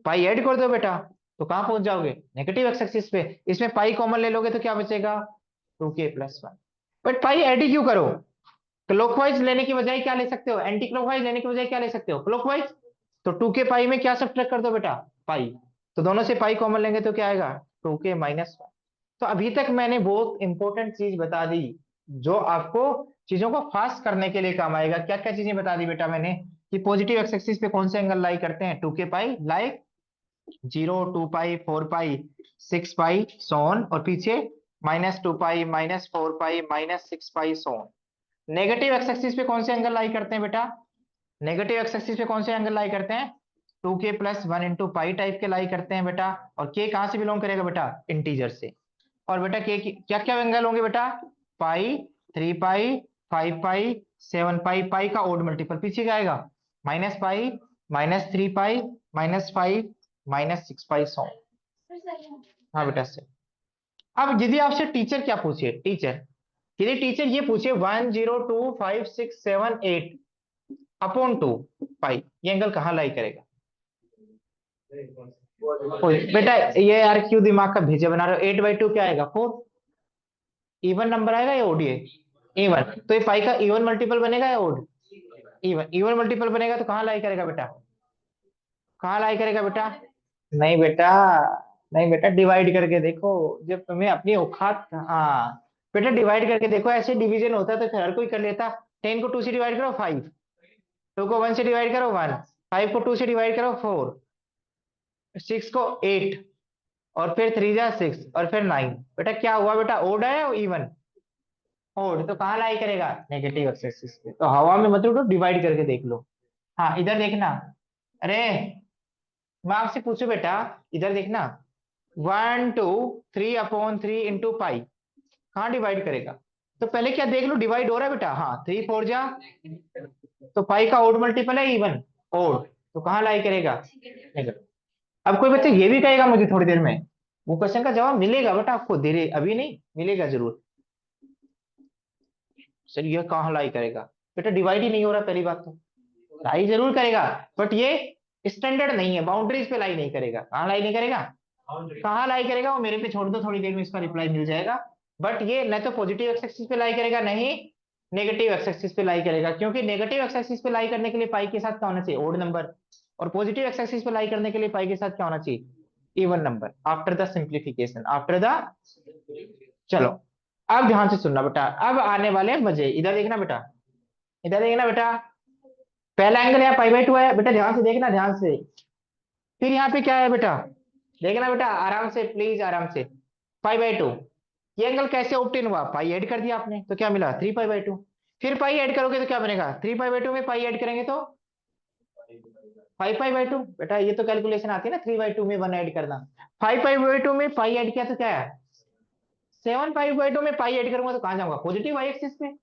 पाई ऐड कर दो बेटा तो कहां पहुंच जाओगे? नेगेटिव एक्स एक्सिस पे। इसमें पाई कॉमन ले लोगे तो क्या बचेगा? 2k plus 1। But pi add ही क्यों करो? क्लॉकवाइज लेने की बजाय क्या ले सकते हो? एंटी क्लॉकवाइज लेने की बजाय क्या ले सकते हो? क्लॉकवाइज। तो 2k पाई में क्या सब्ट्रैक्ट कर दो बेटा? पाई। तो दोनों से पाई कॉमन लेंगे तो क्या आएगा? 2k minus 1। तो अभी तक मैंने बहुत इंपॉर्टेंट चीज बता दी जो आपको चीजों को फास्ट करने के लिए काम आएगा। क्या क्या चीजें बता दी बेटा मैंने? कि पॉजिटिव एक्स एक्सिस पे कौन से एंगल लाई करते हैं? 2k पाई लाइक 0, 2 पाई, 4 पाई, 6 पाई सोन, और पीछे माइनस 2 पाई, माइनस 4 पाई, माइनस 6 पाई सोन। नेगेटिव एक्स एक्सिस पे कौन से एंगल लाई करते हैं बेटा? नेगेटिव एक्स एक्सिस पे कौन से एंगल लाई करते हैं? 2k plus 1 into pi type के लाई करते हैं बेटा। और k कहां से बिलोंग करेगा बेटा? इंटीजर से। और बेटा के क्या क्या एंगल होंगे बेटा? पाई, 3 पाई, 5 पाई, 7 पाई। पाई का ओड मल्टीपल पीछे क्या आएगा? माइनस पाई, माइनस 3 पाई, माइनस 5, माइनस 6 पाई सौ। हाँ बेटा से। अब यदि आपसे टीचर क्या पूछे, टीचर यदि टीचर ये पूछे 1 0 2 5 6 7 8 अपॉन 2 पाई, ये एंगल कहाँ लाई करेगा? बेटा ये यार क्यों दिमाग का भेजे बना रहे हो? 8/2 क्या आएगा? 4। इवन नंबर आएगा या ओडी है? इवन। तो ये पाई का इवन मल्टीपल बनेगा या ओड? इवन। इवन मल्टीपल बनेगा तो कहाँ लाई करेगा बेटा? कहाँ लाई करेगा बेटा? नहीं बेटा, नहीं बेटा, डिवाइड करके देखो। जब तुम्हें अपनी औकात, हाँ बेटा डिवाइड करके देखो। ऐसे डिवीजन होता है तो फिर हर कोई कर लेता। 10 को 2 से डिवाइड करो 5, 2 को 1 से डिवाइड करो 1, 5 को 2 से डिवाइड करो 4, 6 को 8, और फिर 3 जा 6, और फिर 9। बेटा क्या हुआ बेटा? ओड है या इवन? ओड। तो कहाँ लाई करेगा? नेगेटिव एक्स एक्सिस पे। तो हवा में मतलब तो डिवाइड करके देख लो। हाँ इधर देखना। अरे मैं आपसे पूछू बेटा, इधर देखना। 1 2 3 अपॉन 3 इंटू पाई कहाँ डिवाइड करेगा? तो पहले क्या देख लो, डिवाइड हो रहा है बेटा? हाँ 3 4 जा, तो पाई का ओड मल्टीपल है इवन? ओड। तो कहाँ लाई करेगा? नेगेटिव। अब कोई बच्चा ये भी कहेगा मुझे थोड़ी देर में, वो क्वेश्चन का जवाब मिलेगा बेटा आपको, धीरे, अभी नहीं मिलेगा जरूर। सर ये कहाँ लाई करेगा? बेटा डिवाइड ही नहीं हो रहा पहली बात तो। लाई जरूर करेगा, बट ये स्टैंडर्ड नहीं है, बाउंड्रीज पे लाई नहीं करेगा। कहाँ लाई नहीं करेगा? कहाँ लाई करेगा वो मेरे पे छोड़ दो, थोड़ी देर में इसका रिप्लाई मिल जाएगा। बट ये न तो पॉजिटिव एक्स एक्सिस पे लाई करेगा, नहीं नेगेटिव एक्स एक्सिस पे लाई करेगा। क्योंकि नेगेटिव एक्स एक्सिस पे लाई करने के लिए पाई के साथ क्या होना चाहिए? Odd number. और पॉजिटिव एक्स एक्सिस पे लाई करने के लिए पाई के साथ क्या होना चाहिए? Even number. After the simplification, after the. चलो अब ध्यान से सुनना बेटा, अब आने वाले मजे। इधर देखना बेटा, इधर देखना बेटा। पहला एंगल यहाँ π/2 है बेटा, ध्यान से देखना, ध्यान से। फिर यहाँ पे क्या है बेटा? देखना बेटा आराम से, प्लीज आराम से। π/2, ये एंगल कैसे ऑब्टेन हुआ? पाई ऐड कर दिया आपने तो क्या मिला? 3π/2। फिर पाई ऐड करोगे तो क्या बनेगा? 3π/2 में पाई ऐड करेंगे तो 5π/2। बेटा ये तो कैलकुलेशन आती है ना, 3/2 में 1 ऐड करना। 5π/2 में पाई ऐड किया तो क्या है? 7π/2 में पाई ऐड करूंगा तो कहां जाऊंगा? पॉजिटिव वाई एक्सिस पे।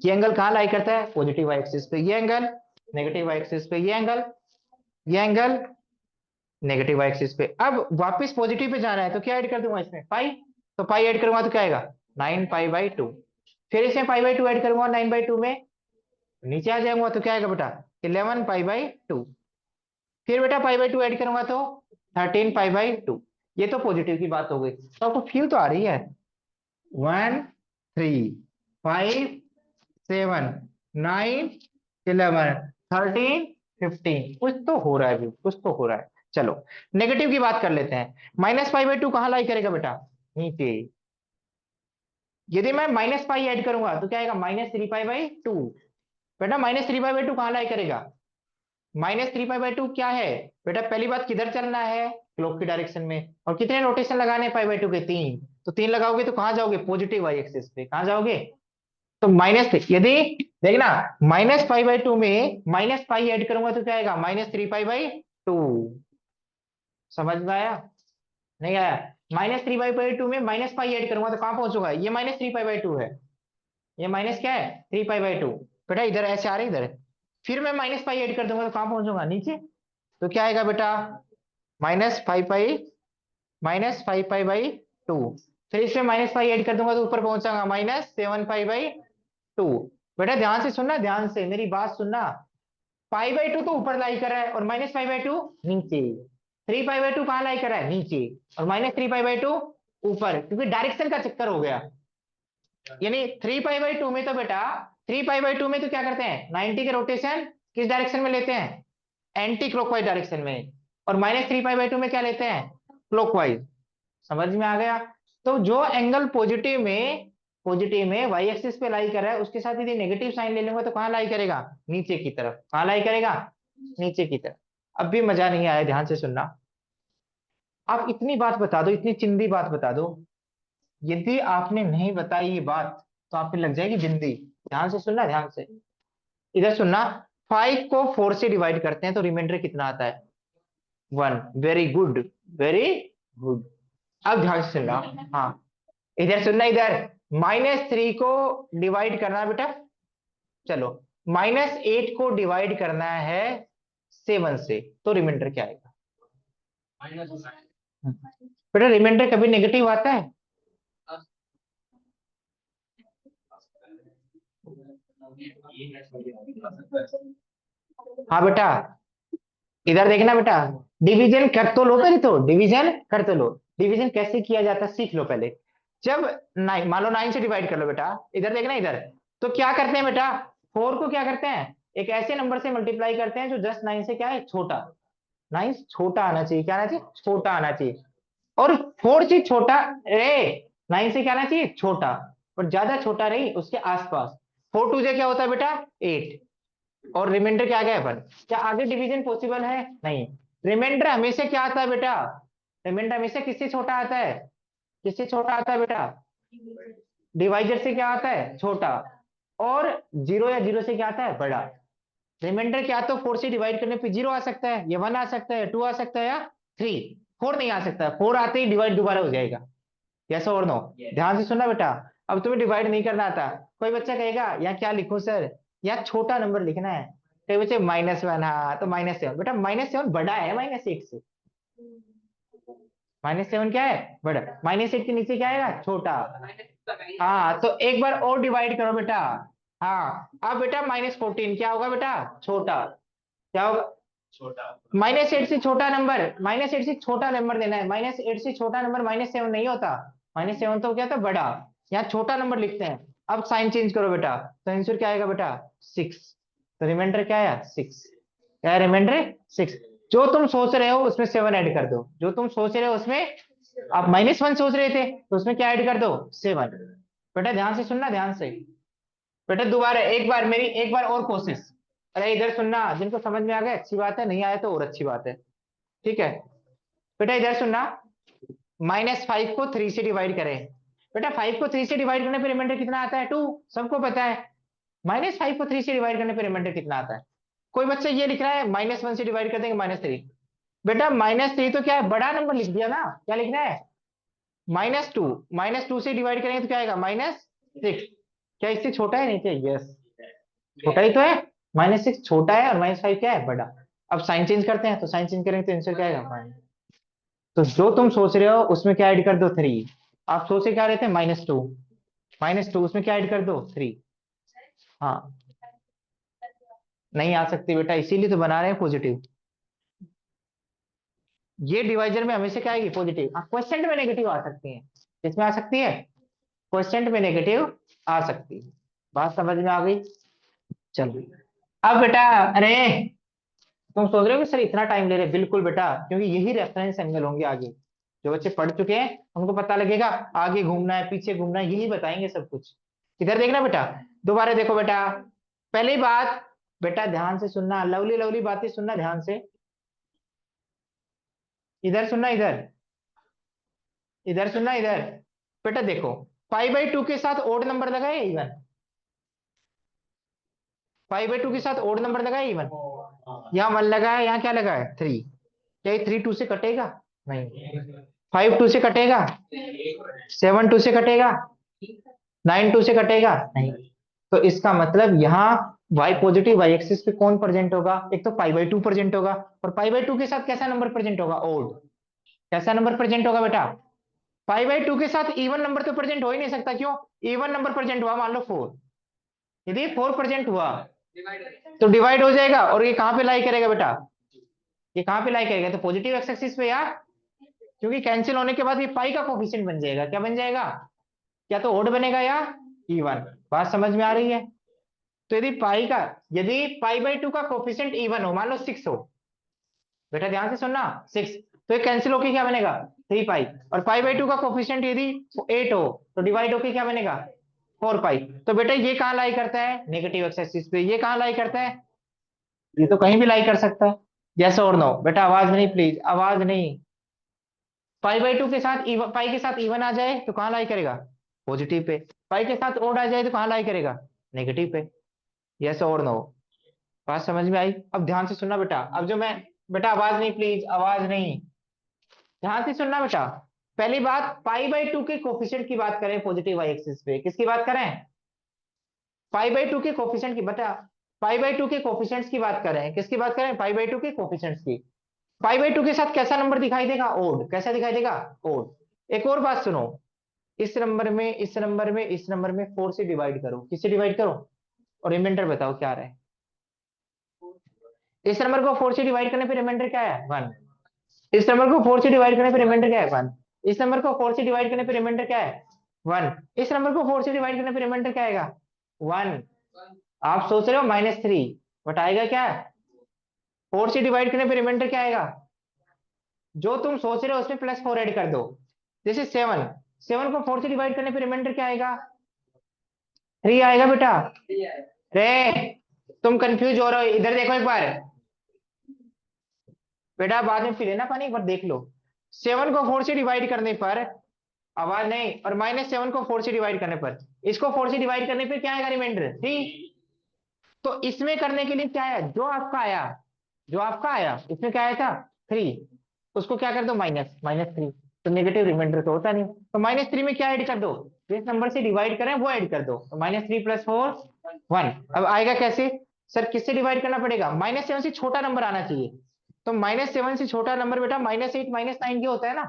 ये एंगल कहां लाई करता है? पॉजिटिव वाई एक्सिस पे। ये एंगल नेगेटिव वाई एक्सिस पे। ये एंगल नेगेटिव वाई एक्सिस पे। अब वापस पॉजिटिव पे जाना है तो क्या ऐड कर दूंगा इसमें? पाई। तो पाई ऐड करूंगा तो क्या आएगा? 9π/2। फिर इसमें π/2 ऐड करूंगा 9/2 में, नीचे आ जाऊंगा तो क्या आएगा बेटा? 11π/2। फिर बेटा π/2 ऐड करूंगा तो 13π/2। ये तो पॉजिटिव की बात हो गई। तो आपको फील तो आ रही है? 1 3 5 7 9 11 13 15, कुछ तो हो रहा है भी, कुछ तो हो रहा है। चलो नेगेटिव की बात कर लेते हैं। -π/2 कहां लाई करेगा बेटा? नीचे। यदि मैं माइनस पाई ऐड करूंगा तो क्या आएगा? -3π/2। बेटा -3π/2 कहां लाई करेगा? -3π/2 क्या है बेटा? पहली बात किधर चलना है? क्लॉक की डायरेक्शन में। और कितने रोटेशन लगाने π/2 के? 3। तो 3 लगाओगे तो कहां जाओगे? पॉजिटिव वाई एक्सिस पे। कहां जाओगे? तो यदि देखना -π/2 में माइनस पाई ऐड करूंगा तो क्या आएगा? -3π/2। समझ में आया? नहीं आया? -3π/2 में माइनस पाई ऐड करूंगा तो कहां पहुंचूंगा? ये -3π/2 है। ये माइनस क्या है? 3π/2। बेटा इधर ऐसे आ रहे इधर, फिर मैं माइनस पाई ऐड कर दूंगा तो कहां पहुंचूंगा? नीचे। तो क्या आएगा बेटा? -5π/2। फिर इसमें माइनस पाई ऐड कर दूंगा तो ऊपर पहुंचाऊंगा -7π/2। बेटा ध्यान से सुनना, ध्यान से मेरी बात सुनना। π/2 तो ऊपर लाई कर रहा है और -π/2 नीचे। 3π/2 कहां लाई कर रहा है? नीचे। और -3π/2 ऊपर, क्योंकि डायरेक्शन का चक्कर हो गया। यानी 3π/2 में तो बेटा 3π/2 में तो क्या करते हैं? 90 के रोटेशन किस डायरेक्शन में लेते हैं? एंटी क्लॉकवाइज डायरेक्शन में। और -3π/2 में क्या लेते हैं? क्लॉकवाइज। समझ में आ गया? तो जो एंगल पॉजिटिव में वाई एक्सिस पे लाई कर रहा है उसके साथ यदि नेगेटिव साइन ले लूंगा तो कहां लाई करेगा? नीचे की तरफ। कहां लाई करेगा? नीचे की तरफ। अब भी मजा नहीं आया, ध्यान से सुनना। आप इतनी बात बता दो, इतनी चिंदी बात बता दो, यदि आपने नहीं बताई ये बात तो आप पे लग जाएगी बिंदी। ध्यान से सुनना, ध्यान से इधर सुनना। 5 को 4 से डिवाइड करते हैं तो रिमाइंडर कितना आता है? 1। Very good, very good. अब ध्यान से सुनना। हाँ, इधर सुनना, इधर -3 को डिवाइड करना है बेटा। चलो, -8 को डिवाइड करना है 7 से तो रिमाइंडर क्या आएगा? बेटा रिमाइंडर कभी नेगेटिव आता है? हाँ बेटा, इधर देखना बेटा। डिवीजन कर तो लो पहले, तो डिवीजन कर तो लो। डिवीजन कैसे किया जाता है सीख लो पहले। जब 9, मान लो 9 से डिवाइड कर लो बेटा। इधर देखना, इधर तो क्या करते हैं बेटा? 4 को क्या करते हैं? एक ऐसे नंबर से मल्टीप्लाई करते हैं जो जस्ट 9 से क्या है? छोटा। 9 छोटा आना चाहिए। क्या आना चाहिए? छोटा आना चाहिए। और 4 से छोटा रे, 9 से क्या आना चाहिए? छोटा। और ज्यादा छोटा रही उसके आसपास। 4 2 से क्या होता है बेटा? 8। और रिमाइंडर क्या आ गया अपन? क्या आगे डिवीजन पॉसिबल है? नहीं। रिमाइंडर हमेशा क्या आता है बेटा? रिमाइंडर हमेशा किससे छोटा आता है? किससे छोटा आता है बेटा? डिवाइजर से क्या आता है? छोटा। और जीरो या जीरो से क्या आता है? बड़ा। रिमाइंडर क्या तो 4 से डिवाइड करने पे 0 आ सकता है, या 1 आ सकता है, 2 आ सकता है, या 3। 4 नहीं आ सकता। 4 आते ही डिवाइड दोबारा हो जाएगा। यस और नो? ध्यान से सुनना बेटा। अब तुम्हें डिवाइड नहीं करना आता। कोई बच्चा कहेगा यहाँ क्या लिखूं सर? यहाँ छोटा नंबर लिखना है। कई बच्चे -1, हाँ तो -7। बेटा -7 बड़ा है -8 से। -7 क्या है? बड़ा। -8 के नीचे क्या आएगा? छोटा। हाँ, तो एक बार और डिवाइड करो बेटा। हाँ, अब बेटा -14 क्या होगा बेटा? छोटा। क्या होगा? -8 से छोटा नंबर, -8 से छोटा नंबर देना है। -8 से छोटा नंबर -7 नहीं होता। -7 तो क्या था? बड़ा। यहाँ छोटा नंबर लिखते हैं। अब साइन चेंज करो बेटा, तो आंसर क्या आएगा बेटा? 6। तो रिमाइंडर क्या आया? 6। क्या है रिमाइंडर? 6। जो तुम सोच रहे हो उसमें 7 ऐड कर दो। जो तुम सोच रहे हो उसमें, आप -1 सोच रहे थे तो उसमें क्या ऐड कर दो? 7। बेटा ध्यान से सुनना, ध्यान से। बेटा दोबारा एक बार मेरी एक बार और कोशिश। अरे इधर सुनना, जिनको समझ में आ गया अच्छी बात है, नहीं आया तो और अच्छी बात है। ठीक है बेटा, इधर सुनना। -5 को 3 से डिवाइड करें। बेटा 5 को 3 से डिवाइड करने पर रिमाइंडर कितना आता है? 2। सबको पता है। -5 को 3 से डिवाइड करने पर रिमाइंडर कितना आता है? कोई बच्चा ये लिख रहा है -1 से डिवाइड कर देंगे -3। बेटा -3 तो क्या है? बड़ा नंबर लिख दिया ना। क्या लिखना है? -2। -2 से डिवाइड करेंगे तो क्या आएगा? -6। क्या इससे छोटा है? नहीं क्या? यस, छोटा ही तो है। -6 छोटा है और -5 क्या है? बड़ा। अब साइन चेंज करते हैं, तो साइन चेंज करेंगे तो आंसर क्या आएगा? तो जो तुम सोच रहे हो उसमें क्या ऐड कर दो? 3। आप सोचे क्या रहे थे? -2। -2 उसमें क्या ऐड कर दो? 3। हाँ, नहीं आ सकती बेटा, इसीलिए तो बना रहे हैं पॉजिटिव। ये डिवाइजर में हमेशा क्या आएगी? पॉजिटिव। हाँ, क्वेश्चन में नेगेटिव आ सकती है। किसमें आ सकती है? क्वेश्चन में नेगेटिव आ सकती है। बात समझ में आ गई? चलो, अब बेटा, अरे तुम सोच रहे हो कि सर इतना टाइम ले रहे? बिल्कुल बेटा, क्योंकि यही रेफरेंस एंगल होंगे आगे। जो बच्चे पढ़ चुके हैं उनको पता लगेगा आगे घूमना है पीछे घूमना है, यही बताएंगे सब कुछ। इधर देखना बेटा, दोबारा देखो बेटा। पहली बात, बेटा ध्यान से सुनना, लवली लवली बातें सुनना ध्यान से, इधर सुनना, इधर इधर सुनना, इधर। बेटा देखो, पाई बाई टू के साथ ओड नंबर लगाए इवन, पाई बाई टू के साथ ओड नंबर लगाए इवन, यहाँ 1 लगा है, यहाँ क्या लगा है 3, क्या ये 3 2 से कटेगा? नहीं। 5 2 से कटेगा? 7 2 से कटेगा? 9 2 से कटेगा? नहीं। तो इसका मतलब यहाँ y पॉजिटिव y एक्सिस पे कौन प्रेजेंट होगा? एक तो पाई बाई टू प्रेजेंट होगा, और पाई बाई टू के साथ कैसा नंबर प्रेजेंट होगा? ओड। कैसा नंबर प्रेजेंट होगा बेटा? पाई बाई टू के साथ इवन नंबर तो प्रेजेंट हो ही नहीं सकता, क्यों? इवन नंबर प्रेजेंट हुआ, मान लो 4, यदि 4 प्रेजेंट हुआ तो डिवाइड हो जाएगा, और ये कहां पे लाई करेगा बेटा? ये कहां पे लाई करेगा? तो पॉजिटिव एक्स एक्सिस पे यार, क्योंकि कैंसिल होने के बाद ये पाई का कोफिशिएंट बन जाएगा। क्या बन जाएगा? क्या तो ओड बनेगा या इवन? बात समझ में आ रही है? तो यदि पाई बाई टू का कोफिशिएंट इवन हो, मान लो 6 हो, बेटा ध्यान से सुनना, 6, तो ये कैंसिल होके क्या बनेगा? 3 पाई। और पाई बाई टू का कोफिशिएंट यदि 8 हो तो डिवाइड होके क्या बनेगा? 4 पाई। तो बेटा ये कहां लाई करता है? नेगेटिव एक्स एक्सिस पे। ये कहां लाई करता है? ये तो कहीं भी लाई कर सकता है। यस और नो? बेटा आवाज नहीं प्लीज, आवाज नहीं। पाई बाई टू के साथ पाई के साथ इवन आ जाए तो कहां लाई करेगा? Positive pay. पाई के साथ ओड आ जाए तो कहां लाई करेगा? नेगेटिव पे। यस और नो? बात समझ में आई? अब ध्यान से सुनना बेटा, अब जो मैं, बेटा आवाज नहीं प्लीज, आवाज नहीं, ध्यान से सुनना बेटा। पहली बात, पाई बाई टू के कोफिशिएंट की बात करें पॉजिटिव वाई एक्सिस पे, किसकी बात करें? पाई बाई टू के कोफिशिएंट की। बेटा पाई बाई टू के कोफिशिएंट्स की बात करें, किसकी बात करें? पाई बाई टू के कोफिशिएंट्स की। पाई बाई टू के साथ कैसा नंबर दिखाई देगा? ओड। कैसा दिखाई देगा? ओड। एक और बात सुनो, इस नंबर में, इस नंबर में, इस नंबर में 4 से डिवाइड करो। किससे डिवाइड करो? और रिमाइंडर बताओ क्या आ रहा है? इस नंबर को 4 से डिवाइड करने पे रिमाइंडर क्या है? 1। इस नंबर को 4 से डिवाइड करने पे रिमाइंडर क्या है? 1। इस नंबर को 4 से डिवाइड करने पे रिमाइंडर क्या है? 1। इस नंबर को 4 से डिवाइड करने पे रिमाइंडर क्या आएगा? 1। आप सोच रहे हो -3, बट आएगा क्या? 4 से डिवाइड करने पे रिमाइंडर क्या आएगा? जो तुम सोच रहे हो उसमें +4 ऐड कर दो। जैसे 7, 7 को 4 से डिवाइड करने पे रिमाइंडर क्या आएगा? 3 आएगा बेटा। रे तुम कंफ्यूज हो रहे हो, इधर देखो एक बार। बेटा बाद में पी लेना पानी, एक बार देख लो। 7 को 4 से डिवाइड करने पर, आवाज नहीं, और -7 को 4 से डिवाइड करने पर, इसको 4 से डिवाइड करने पर क्या आएगा? रिमाइंडर 3। तो इसमें करने के लिए क्या आया? जो आपका आया, जो आपका आया इसमें क्या आया था? 3। उसको क्या कर दो? -3। तो नेगेटिव रिमाइंडर तो होता नहीं, तो -3 में क्या ऐड कर दो? जिस नंबर से डिवाइड करें वो ऐड कर दो। तो -3 + 4 1। अब आएगा कैसे? सर किससे डिवाइड करना पड़ेगा? -7 से छोटा नंबर आना चाहिए। तो -7 से छोटा नंबर बेटा -8 -9 के होता है ना?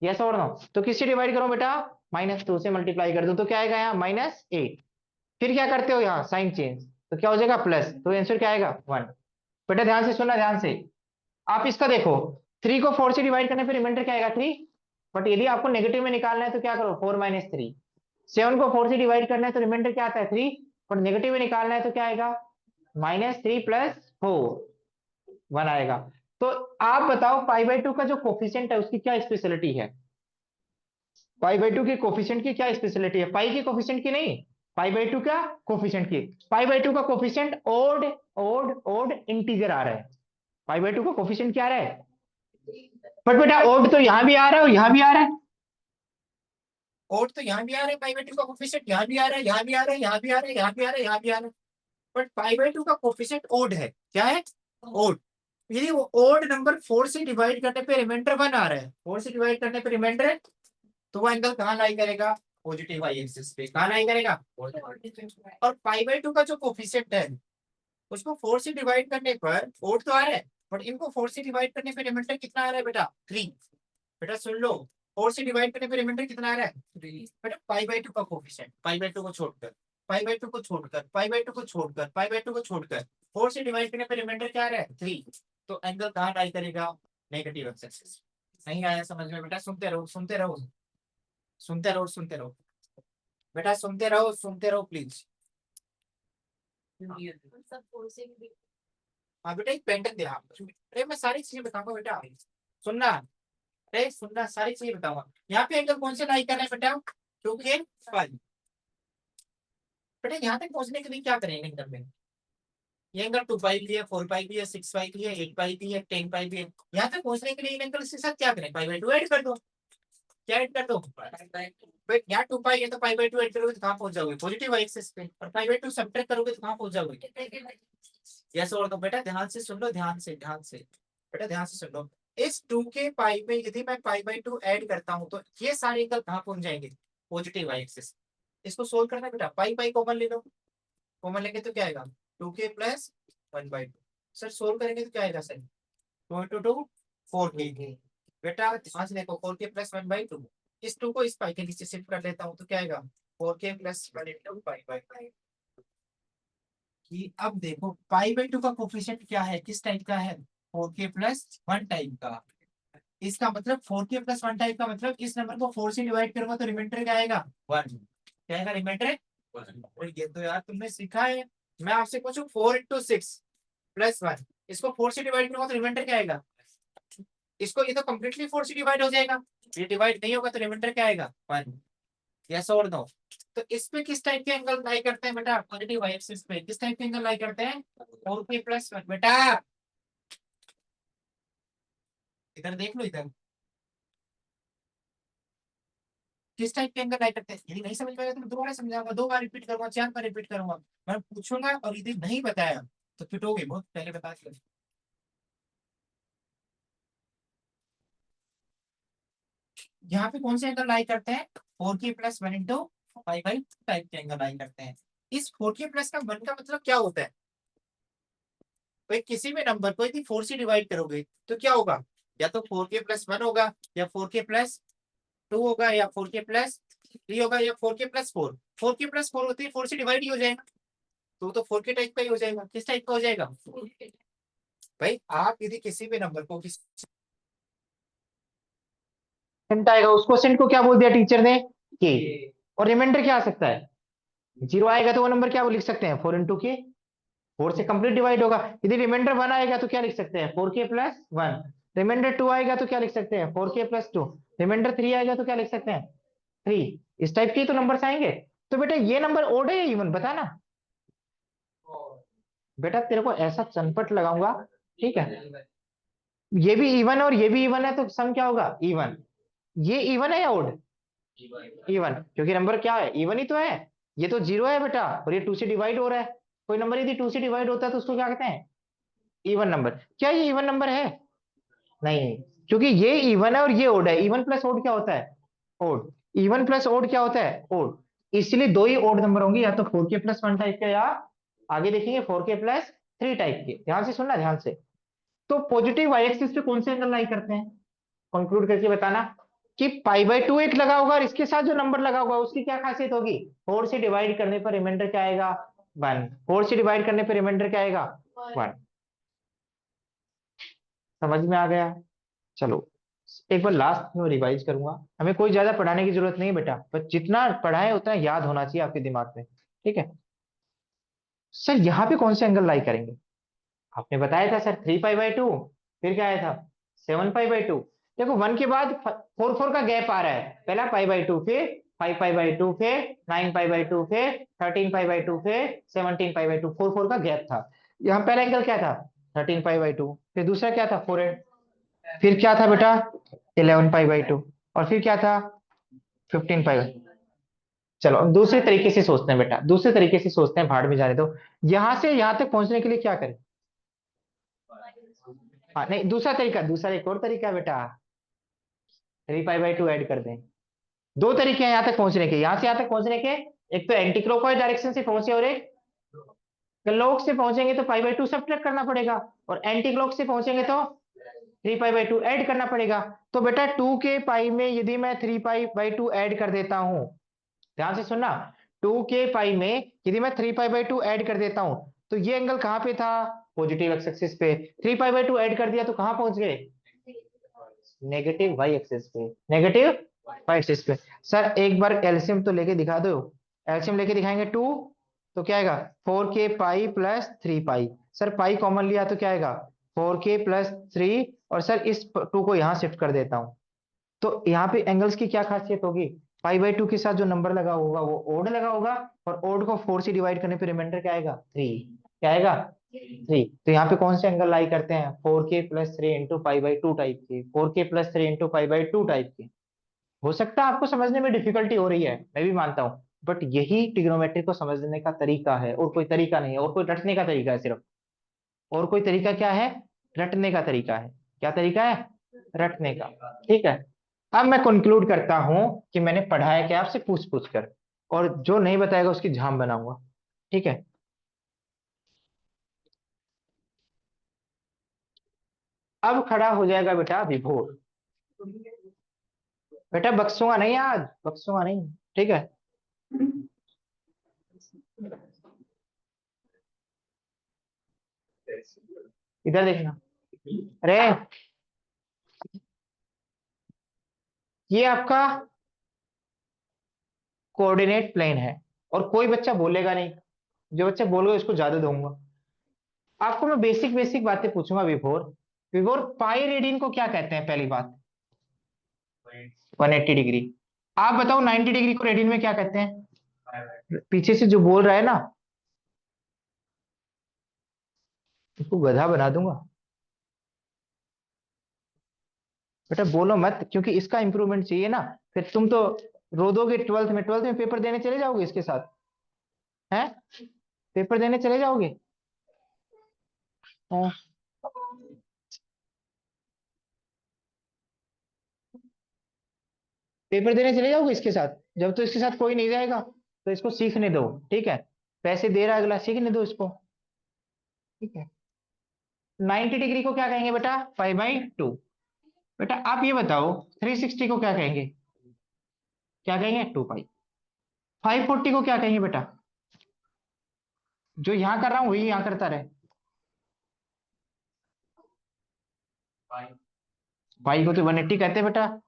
यस और नो? तो किससे डिवाइड करो बेटा? -2 से मल्टीप्लाई कर दो, तो क्या आएगा यहाँ? -8। फिर क्या करते हो यहाँ? साइन चेंज, तो क्या हो जाएगा? प्लस, तो आंसर क्या आएगा? 1। बेटा ध्यान से सुनना, ध्यान से। आप इसका देखो, 3 को 4 से डिवाइड करने पर रिमाइंडर क्या आएगा? 3। बट यदि आपको नेगेटिव में निकालना है तो क्या करो? 4 - 3। 7 को 4 से डिवाइड करना है तो रिमाइंडर क्या आता है? 3। पर नेगेटिव में निकालना है तो क्या आएगा? -3 + 4 1 आएगा। तो आप बताओ पाई बाई टू का जो कोफिशिएंट है उसकी क्या स्पेशलिटी है? पाई बाई टू के कोफिशिएंट की क्या स्पेशलिटी है? पाई के कोफिशिएंट की नहीं, पाई बाई टू का कोफिशिएंट की। पाई बाई टू का coefficient odd, odd, odd integer आ रहा है। पाई बाई टू का कोफिशिएंट क्या आ रहा है? बट बेटा ओड तो यहां भी आ रहा है और यहां भी आ रहा है। ओड तो यहाँ भी आ रहा है, पाई बाई टू का कोफिशिएंट यहाँ भी आ रहा है, यहाँ भी आ रहा है, यहाँ भी आ रहा है, यहाँ भी आ रहा है, यहाँ भी आ रहा है। बट पाई बाई टू का कोफिशिएंट ओड है। क्या है? ओड। यदि वो ओड नंबर 4 से डिवाइड करने पे रिमाइंडर 1 आ रहा है, 4 से डिवाइड करने पे रिमाइंडर है, तो वो एंगल कहाँ लाई करेगा? पॉजिटिव वाई एक्सिस पे। कहाँ लाई करेगा? और पाई बाई टू का जो कोफिशिएंट है उसको 4 से डिवाइड करने पर ओड तो आ रहा है, बट इनको 4 से डिवाइड करने पे रिमाइंडर कितना आ रहा है बेटा? 3। बेटा सुन लो, 4 से डिवाइड करने पे रिमाइंडर कितना आ रहा है? 3। बेटा पाई बाई टू का कोफिशिएंट, पाई बाई टू को छोड़कर, पाई बाई टू को छोड़कर, पाई बाई टू को छोड़कर, पाई बाई टू को छोड़कर 4 से डिवाइड करने पे रिमाइंडर क्या आ रहा है? 3। तो एंगल कहाँ लाई करेगा? Negative axis. नहीं आया समझ में बेटा? सुनते रहो, सुनते रहो, सुनते रहो, सुनते रहो बेटा, सुनते रहो, सुनते रहो प्लीज। हाँ बेटा एक पेंटन दे आप। अरे मैं सारी चीजें बताऊंगा बेटा, सुनना। अरे सुनना, सारी चीजें बताऊंगा। यहाँ पे एंगल कौन से लाई कर रहे हैं बेटा? क्योंकि फाइव। बेटा यहाँ तक पहुंचने के लिए क्या करेंगे एंगल में? ये एंगल 2 पाई भी है, 4 पाई भी है, 6 पाई भी है, 8 पाई भी है, 10 पाई भी है। यहाँ तक पहुंचने के लिए इन एंगल के साथ क्या करें, पाई बाई 2 ऐड कर दो। क्या ऐड कर दो, फिर यहाँ 2 पाई है तो पाई बाई 2 ऐड करोगे तो कहाँ पहुंच जाओगे, पॉजिटिव एक्सिस पे, और पाई बाई 2 सब्ट्रैक्ट करोगे तो कहाँ पहुंच जाओगे। यस और तो बेटा ध्यान से सुन लो, ध्यान से बेटा ध्यान से सुन लो। इस 2 के पाई में यदि मैं पाई बाई 2 ऐड करता हूँ तो ये सारे एंगल कहाँ पहुंच जाएंगे, पॉजिटिव वाई एक्सिस। इसको सोल्व करना है बेटा, पाई पाई कॉमन ले लो, कॉमन लेंगे तो क्या आएगा 2k प्लस 1/2। सर सोल्व करेंगे तो क्या आएगा सर, 2 into 2 4k। बेटा ध्यान से देखो 4k प्लस 1/2, इस 2 को इस पाई के नीचे शिफ्ट कर लेता हूँ तो क्या आएगा 4k प्लस 1 into पाई। कि अब देखो पाई बाई 2 का कोफिशिएंट क्या है, किस टाइप का है, 4k प्लस 1 टाइप का। इसका मतलब 4k प्लस 1 टाइप का मतलब इस नंबर को 4 से डिवाइड करूंगा तो रिमाइंडर क्या आएगा 1। क्या आएगा रिमाइंडर 1। और ये तो यार तुमने सीखा है। मैं आपसे पूछूं 4 into 6 प्लस 1, इसको 4 से डिवाइड करूंगा तो रिमाइंडर क्या आएगा, इसको ये तो कंप्लीटली 4 से डिवाइड हो जाएगा, ये डिवाइड नहीं होगा तो रिमाइंडर क्या आएगा 1। यस और नो। तो इस पे किस टाइप के एंगल लाई करते हैं बेटा, पॉजिटिव वाई एक्सिस पे किस टाइप के एंगल लाई करते हैं, 4k प्लस 1। बेटा इधर देख लो, इधर किस टाइप के एंगल लाई करते हैं। यदि नहीं समझ पाएगा तो मैं दोबारा समझाऊंगा, 2 बार रिपीट करूंगा, 4 बार रिपीट करूंगा। मैं पूछूंगा और यदि नहीं बताया तो पिटोगे बहुत, पहले बता दिया। यहाँ पे कौन से एंगल लाई करते हैं, 4k plus 1 into pi by type के एंगल लाई करते हैं। इस 4k प्लस का 1 का मतलब क्या होता है, भाई किसी भी नंबर को यदि 4 से डिवाइड करोगे तो क्या होगा, या तो 4k प्लस 1 होगा, या 4k प्लस 2 होगा, या 4k प्लस 3 होगा, या 4k प्लस 4। 4k प्लस 4 होती है 4 से डिवाइड ही हो जाएगा, तो 4k टाइप का ही हो जाएगा। किस टाइप का हो जाएगा, भाई आप यदि किसी भी नंबर को क्वोशेंट आएगा, उस क्वोशेंट को क्या बोल दिया टीचर ने, के। और रिमाइंडर क्या आ सकता है, 0 आएगा तो वो नंबर क्या वो लिख सकते हैं 4 इंटू के, 4 से कंप्लीट डिवाइड होगा। यदि रिमाइंडर 1 आएगा तो क्या लिख सकते हैं 4k प्लस 1। रिमाइंडर 2 आएगा तो क्या लिख सकते हैं 4k प्लस 2। रिमाइंडर 3 आएगा तो क्या लिख सकते हैं 3। इस टाइप के तो नंबर्स आएंगे। तो बेटा ये नंबर ओड है या इवन बता ना। बेटा तेरे को ऐसा चनपट लगाऊंगा, ठीक है, ये भी इवन है और ये भी इवन है तो सम क्या होगा इवन। ये इवन है या ओड, इवन, क्योंकि नंबर क्या है इवन ही तो है। ये तो 0 है बेटा और ये 2 से डिवाइड हो रहा है। कोई नंबर यदि 2 से डिवाइड होता है तो उसको क्या कहते हैं इवन नंबर। क्या ये इवन नंबर है, नहीं, क्योंकि ये इवन है और ये ओड है। इवन प्लस ओड क्या होता है ओड। इवन प्लस ओड क्या होता है ओड। इसलिए 2 ही ओड नंबर होंगे, या तो 4k प्लस 1 टाइप के, या आगे देखेंगे 4k प्लस 3 टाइप के। ध्यान से सुनना, ध्यान से। तो पॉजिटिव वाई एक्सिस पे कौन से एंगल लाई करते हैं, कंक्लूड करके बताना कि पाई बाई 2 एक लगा होगा और इसके साथ जो नंबर लगा होगा उसकी क्या खासियत होगी, 4 से डिवाइड करने पर रिमाइंडर क्या आएगा 1। 4 से डिवाइड करने पर रिमाइंडर क्या आएगा 1। समझ में आ गया। चलो एक बार लास्ट में रिवाइज करूंगा। हमें कोई ज्यादा पढ़ाने की जरूरत नहीं है बेटा, बस जितना पढ़ाए उतना याद होना चाहिए आपके दिमाग में, ठीक है। सर यहाँ पे कौन से एंगल लाई करेंगे, आपने बताया था सर 3 पाई बाई 2, फिर क्या आया था 7 पाई बाई 2। देखो 1 के बाद 4 4 का गैप आ रहा है, पहला पाई बाई 2, फिर 5 पाई बाई 2, फिर 9 पाई बाई 2, फिर 13 पाई बाई 2, फिर 17 पाई बाई 2, 4 4 का गैप था। यहाँ पहला एंगल क्या था 13 पाई बाई 2, फिर दूसरा क्या था 4, फिर क्या था बेटा 11 पाई बाई 2, और फिर क्या था 15 पाई। चलो अब दूसरे तरीके से सोचते हैं बेटा, दूसरे तरीके से सोचते हैं, भाड़ में जाने दो। यहां से यहां तक पहुंचने के लिए क्या करें, हाँ नहीं दूसरा तरीका, दूसरा एक और तरीका है बेटा, 3 पाई बाई 2 ऐड कर दें। दो तरीके हैं यहां तक पहुंचने के, यहां से यहां तक पहुंचने के, एक तो एंटी क्लॉकवाइज डायरेक्शन से पहुंचे और एक क्लॉक से पहुंचेंगे तो पाई बाई 2 सब्ट्रैक्ट करना पड़ेगा, और एंटी क्लॉक से पहुंचेंगे तो 3 पाई बाई 2 ऐड करना पड़ेगा। तो बेटा 2 के पाई में यदि मैं 3 पाई बाई 2 ऐड कर देता हूं, ध्यान से सुनना, 2 के पाई में यदि मैं 3 पाई बाई 2 ऐड कर देता हूं तो ये एंगल कहां पे था पॉजिटिव एक्स एक्सिस पे। 3 पाई बाई 2 ऐड कर दिया तो कहां पहुंच गए नेगेटिव वाई एक्सिस पे, नेगेटिव वाई एक्सिस पे। सर एक बार एलसीएम तो लेके दिखा दो, एलसीएम लेके दिखाएंगे 2 तो क्या आएगा 4k पाई प्लस 3 पाई। सर पाई कॉमन लिया तो क्या आएगा 4k प्लस 3, और सर इस 2 को यहां शिफ्ट कर देता हूं। तो यहाँ पे एंगल्स की क्या खासियत होगी, पाई बाई 2 के साथ जो नंबर लगा होगा वो ओड लगा होगा, और ओड को 4 से डिवाइड करने पे रिमाइंडर क्या आएगा 3। क्या आएगा 3, तो यहाँ पे कौन से एंगल लाई करते हैं? 4k+3 into pi by to type के, 4k+3 into pi by to type के। हो सकता है आपको समझने में डिफिकल्टी हो रही है, मैं भी मानता हूँ, बट यही ट्रिग्नोमेट्री को समझने का तरीका है, और कोई तरीका नहीं है, और कोई रटने का तरीका है सिर्फ। और कोई तरीका क्या है? रटने का तरीका है। क्या तरीका है? रटने का। ठीक है। अब मैं कंक्लूड करता हूं कि मैंने पढ़ाया क्या आपसे पूछ पूछ कर, और जो नहीं बताएगा उसकी झाम बनाऊंगा। ठीक है। अब खड़ा हो जाएगा बेटा विभोर। बेटा बक्सूंगा नहीं, आज बक्सूंगा नहीं। ठीक है। इधर देखना। अरे, ये आपका कोऑर्डिनेट प्लेन है, और कोई बच्चा बोलेगा नहीं। जो बच्चा बोलेगा उसको ज्यादा दूंगा। आपको मैं बेसिक बेसिक बातें पूछूंगा विभोर। विभोर, पाई रेडियन को क्या कहते हैं? पहली बात, 180 डिग्री। आप बताओ 90 डिग्री को रेडियन में क्या कहते हैं? पीछे से जो बोल रहा है ना, उसको गधा बना दूंगा। बेटा बोलो मत, क्योंकि इसका इंप्रूवमेंट चाहिए ना। फिर तुम तो रो दोगे, ट्वेल्थ में पेपर देने चले जाओगे इसके साथ। हैं? पेपर देने चले जाओगे? हाँ। पेपर देने चले जाओगे इसके साथ? जब तो इसके साथ कोई नहीं जाएगा, तो इसको सीखने दो। ठीक है। पैसे दे रहा है अगला, सीखने दो इसको। ठीक है। 90 डिग्री को क्या कहेंगे बेटा? 5/2। बेटा आप ये बताओ, 360 को क्या कहेंगे? क्या कहेंगे? 2 पाई। 540 को क्या कहेंगे बेटा? जो यहां कर रहा हूं वही यहां करता रहे। पाई को तो 180 कहते हैं बेटा।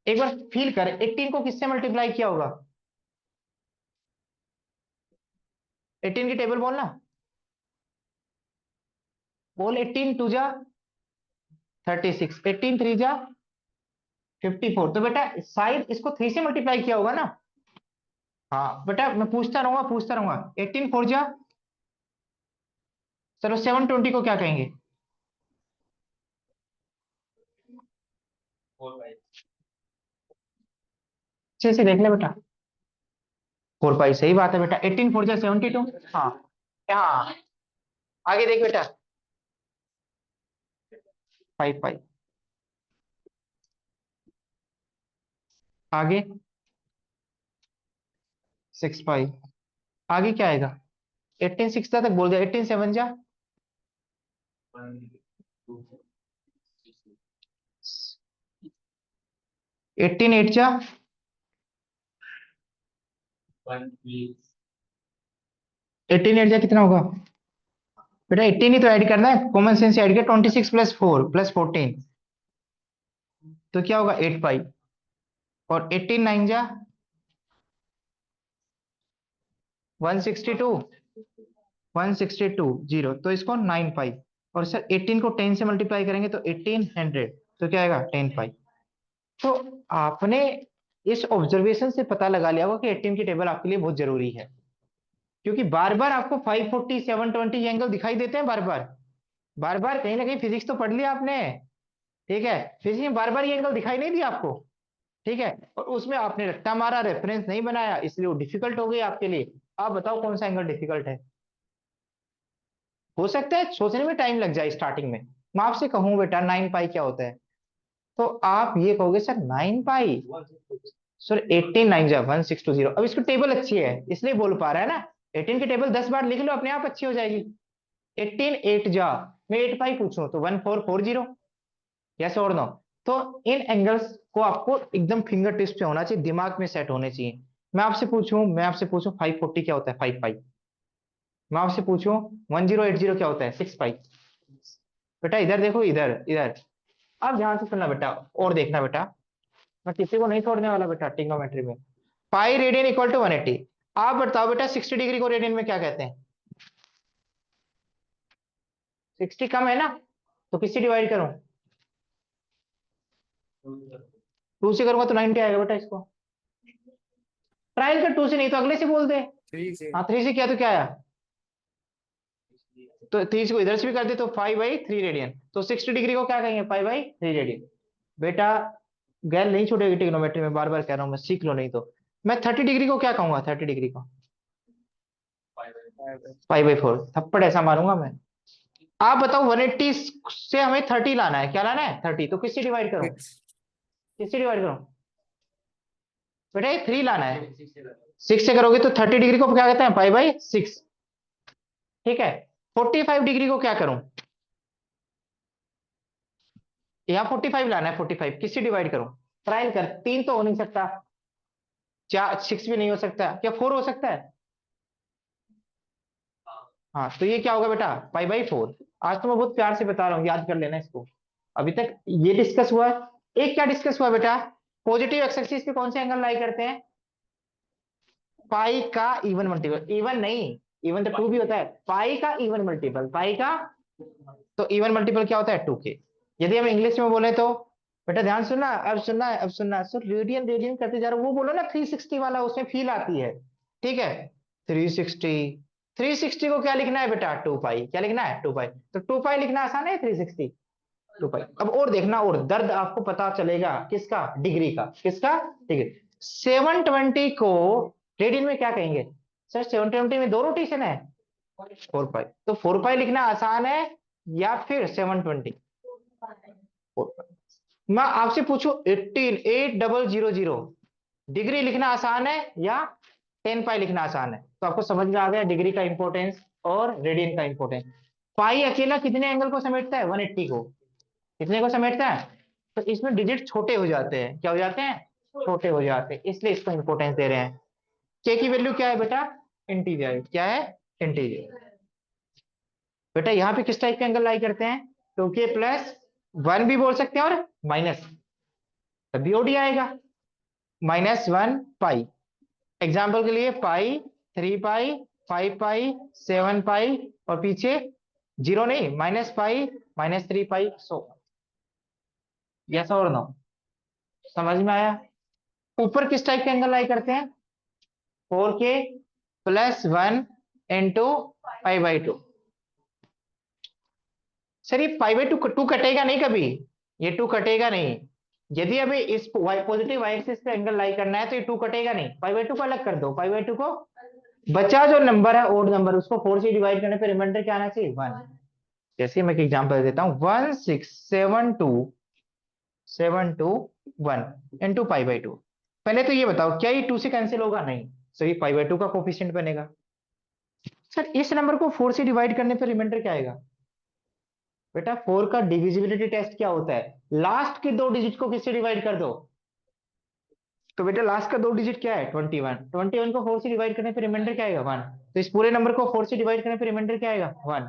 एक बार फील कर, 18 को किससे मल्टीप्लाई किया होगा? 18 की टेबल बोलना। बोल, 18 टू जा 36, 18 थ्री जा 54। तो बेटा शायद इसको 3 से मल्टीप्लाई किया होगा ना। हाँ बेटा, मैं पूछता रहूंगा। 18 फोर जा, चलो 720 को क्या कहेंगे? अच्छे से देख ले बेटा। 4 पाई, सही बात है बेटा। 18 फोर जा 72। हाँ। हाँ, आगे देख बेटा। 5 पाई। आगे 6 पाई। आगे क्या आएगा? 18 सिक्स तक बोल दिया। 18 सेवन जा 18 एट जा 18 एट जा कितना होगा? बेटा 18 ही तो ऐड करना है, कॉमन सेंस ऐड किया। 26+4+14, तो क्या होगा? 8 पाई। और 18 नाइन जा 162, 162 जीरो, तो इसको 9 पाई। और सर 18 को 10 से मल्टीप्लाई करेंगे तो 1800, तो क्या आएगा? 10 पाई। तो आपने इस ऑब्जर्वेशन से पता लगा लिया होगा कि 18 की टेबल आपके लिए बहुत जरूरी है, क्योंकि बार बार आपको 540 720 ये एंगल दिखाई देते हैं। बार बार, बार बार कहीं ना कहीं फिजिक्स तो पढ़ लिया आपने। ठीक है। फिजिक्स में बार बार ये एंगल दिखाई नहीं दिया आपको। ठीक है। और उसमें आपने रट्टा मारा, रेफरेंस नहीं बनाया, इसलिए वो डिफिकल्ट हो गई आपके लिए। आप बताओ कौन सा एंगल डिफिकल्ट है? हो सकता है सोचने में टाइम लग जाए स्टार्टिंग में। मैं आपसे कहूं बेटा 9 पाई क्या होता है, तो आप ये कहोगे सर 9 पाई। सर 18 नाइन जा 1620। अब इसकी टेबल अच्छी है इसलिए बोल पा रहा है ना। 18 की टेबल 10 बार लिख लो, अपने आप अच्छी हो जाएगी। 18 8 जा, मैं 8 पाई पूछूं तो 1440। यस और नो? तो इन एंगल्स को आपको एकदम फिंगर टिप्स पे होना चाहिए, दिमाग में सेट होने चाहिए। मैं आपसे पूछूं 540 क्या होता है? 5 पाई। मैं आपसे पूछूं 1080 क्या होता है? 6 पाई। बेटा इधर देखो, इधर इधर। अब ध्यान से सुनना बेटा, और देखना बेटा, मैं किसी को नहीं छोड़ने वाला बेटा ट्रिग्नोमेट्री में। Pi radian equal to 180। आप बताओ बेटा 60 डिग्री को रेडियन में क्या कहते हैं? 60 कम है ना, तो किससे डिवाइड करूं? 2 से करूंगा तो 90 आएगा बेटा इसको। ट्रायल कर 2 से, नहीं तो अगले से बोल दे। थ्री से। हाँ 3 से किया तो क्या आया? तो 30 को इधर से भी कर दे तो 5/3 रेडियन, तो 60 डिग्री को क्या कहेंगे, 5/3 रेडियन। बेटा गैर नहीं छूटेगी ट्रिग्नोमेट्री में, बार बार कह रहा हूं मैं, सीख लो नहीं तो। मैं 30 डिग्री को क्या कहूंगा, 30 डिग्री को 5/4, थप्पड़ ऐसा मारूंगा मैं। आप बताओ 180 से हमें 30 लाना है, क्या लाना है 30, तो किससे डिवाइड करूं, 6 किससे डिवाइड करूं, बेटा ये 3 लाना है, 6 से करोगे तो 30 डिग्री को क्या कहते हैं, 5/6। ठीक है, 45 डिग्री को क्या करूं, यहाँ 45 लाना है, 45 किससे डिवाइड करूं, ट्रायल कर, 3 तो हो नहीं सकता, 6 भी नहीं हो सकता, क्या 4 हो सकता है, हाँ तो ये क्या होगा बेटा, 5/4। आज तो मैं बहुत प्यार से बता रहा हूँ, याद कर लेना इसको। अभी तक ये डिस्कस हुआ है। एक क्या डिस्कस हुआ बेटा, पॉजिटिव एक्स एक्सिस पे कौन से एंगल लाई करते हैं, पाई का इवन मल्टीपल, इवन नहीं, इवन तो 2 भी होता है, पाई का इवन मल्टीपल, पाई का, तो इवन मल्टीपल क्या होता है, 2k। यदि हम इंग्लिश में बोले तो बेटा ध्यान सुनना, अब सुनना है, अब सुनना, सो रेडियन रेडियन करते जा रहा हूं, वो बोलो ना 360 वाला, उसमें फील आती है। ठीक है, 360, 360 को क्या लिखना है बेटा, 2 पाई, क्या लिखना है, 2 पाई, तो 2 पाई लिखना आसान है, 360 2 पाई। अब और देखना, और दर्द आपको पता चलेगा किसका, डिग्री का, किसका, डिग्री। 720 को रेडियन में क्या कहेंगे, सर 720 में 2 रोटेशन है, 4 पाई, तो 4 पाई लिखना आसान है, या फिर 720, 4 पाई। मैं आपसे पूछूं 18 8000 डिग्री लिखना आसान है या 10 पाई लिखना आसान है, तो आपको समझ में आ गया डिग्री का इंपॉर्टेंस और रेडियन का इंपॉर्टेंस। पाई अकेला कितने एंगल को समेटता है, 180 को, कितने को समेटता है, तो इसमें डिजिट छोटे हो जाते हैं, क्या हो जाते हैं, छोटे हो जाते हैं, इसलिए इसको इंपॉर्टेंस दे रहे हैं। के की वैल्यू क्या है बेटा, इंटीजर, क्या है, इंटीजर। बेटा यहाँ पे किस टाइप के एंगल लाई करते हैं, 2k+1 भी बोल सकते हैं, और माइनस, तभी ओडी आएगा, -1 पाई। एग्जाम्पल के लिए पाई, 3 पाई, 5 पाई, 7 पाई, और पीछे जीरो नहीं, -पाई, -3 पाई, सो यस और नो, समझ में आया। ऊपर किस टाइप के एंगल लाई करते हैं, 4k+1 इंटू π/2। सर ये π/2 टू कटेगा नहीं कभी, ये 2 कटेगा नहीं। यदि अभी इस पॉजिटिव वाई एक्सिस पे एंगल लाई करना है तो ये 2 कटेगा नहीं, π/2 को अलग कर दो, π/2 को, बचा जो नंबर है ओड नंबर, उसको 4 से डिवाइड करने पे रिमाइंडर क्या आना चाहिए, 1। जैसे मैं एक एग्जांपल देता हूँ, 167271 इंटू π/2। पहले तो ये बताओ क्या ये 2 से कैंसिल होगा, नहीं, सो ये π/2 का कोफिशिएंट बनेगा। सर इस नंबर को 4 से डिवाइड करने पे रिमाइंडर क्या आएगा, बेटा 4 का डिविजिबिलिटी टेस्ट क्या होता है, लास्ट के 2 डिजिट को किससे डिवाइड कर दो, तो बेटा लास्ट का 2 डिजिट क्या है, 21, 21 को 4 से डिवाइड करने पे रिमाइंडर क्या आएगा, 1। तो इस पूरे नंबर को 4 से डिवाइड करने पे रिमाइंडर क्या आएगा, 1।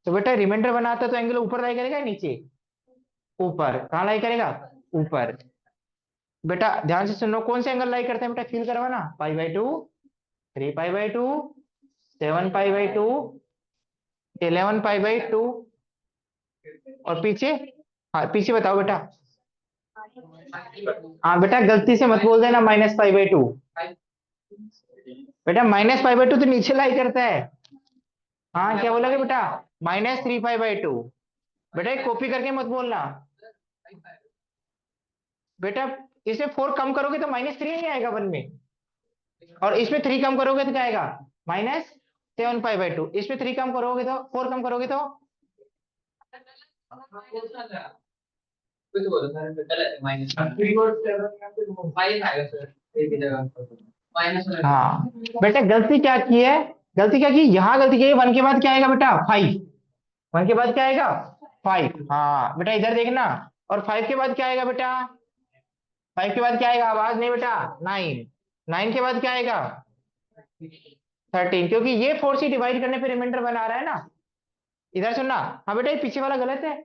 तो बेटा रिमाइंडर बनाता है तो एंगल ऊपर लाई करेगा या नीचे, ऊपर, कहाँ लाई करेगा, ऊपर। बेटा ध्यान से सुनो, कौन से एंगल लाई करते हैं बेटा, फील करवाना, π/2, 3 π/2, 7 π/2, 11 π/2, और पीछे, हाँ पीछे बताओ बेटा, हाँ बेटा गलती से मत बोल देना -π/2, बेटा -π/2 तो नीचे लाई करता है, हाँ क्या बोलोगे बेटा, -3π/2, बेटा एक कॉपी करके मत बोलना बेटा, इसमें 4 कम करोगे तो -3 नहीं आएगा 1 में, और इसमें 3 कम करोगे तो क्या आएगा, -7π/2, इसमें 3 कम करोगे तो, 4 कम करोगे तो, हाँ बेटा गलती क्या की है, गलती क्या की, यहाँ गलती की है, 1 के बाद क्या आएगा बेटा, 5, 1 के बाद क्या आएगा, 5, हाँ बेटा इधर देखना, और 5 के बाद क्या आएगा बेटा, 5 के बाद क्या आएगा, आवाज नहीं बेटा, 9, 9 के बाद क्या आएगा, 13, क्योंकि ये 4 से डिवाइड करने पे रिमाइंडर बना रहा है ना, इधर सुनना, हाँ बेटा ये पीछे वाला गलत है,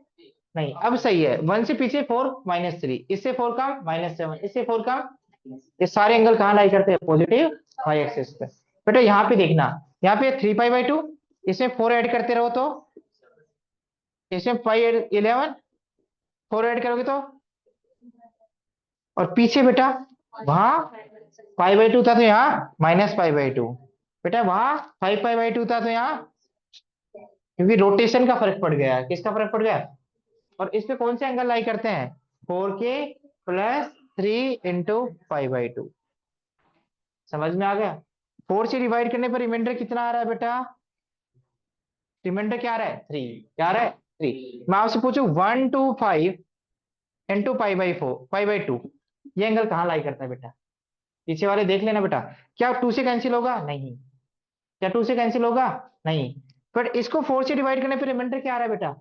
नहीं अब सही है, 1 से पीछे 4, -3, इससे 4 कम, -7, इससे 4 कम, ये सारे एंगल कहाँ लाई करते हैं, पॉजिटिव वाई एक्सिस पे। बेटा यहाँ पे देखना, यहाँ पे 3π/2, इसमें 4 ऐड करते रहो तो, इसमें 11, 4 ऐड करोगे तो, और पीछे बेटा वहां π/2 था तो यहाँ -π/2, बेटा वहां 5π/2 था तो यहाँ क्योंकि रोटेशन का फर्क पड़ गया है। किसका फर्क पड़ गया? और इस पे कौन से एंगल लाई करते हैं? 4k plus 3 × π/2। समझ में आ गया? 4 से डिवाइड करने पर रिमाइंडर कितना आ रहा है बेटा? रिमाइंडर क्या आ रहा है? 3। क्या आ रहा है? 3। मैं आपसे पूछूं 1 to 5 इंटू π/2, ये एंगल कहाँ लाई करता है बेटा? पीछे वाले देख लेना बेटा। क्या 2 से कैंसिल होगा? नहीं। क्या 2 से कैंसिल होगा? नहीं। बट इसको 4 से डिवाइड करने पर रिमाइंडर क्या आ रहा है बेटा?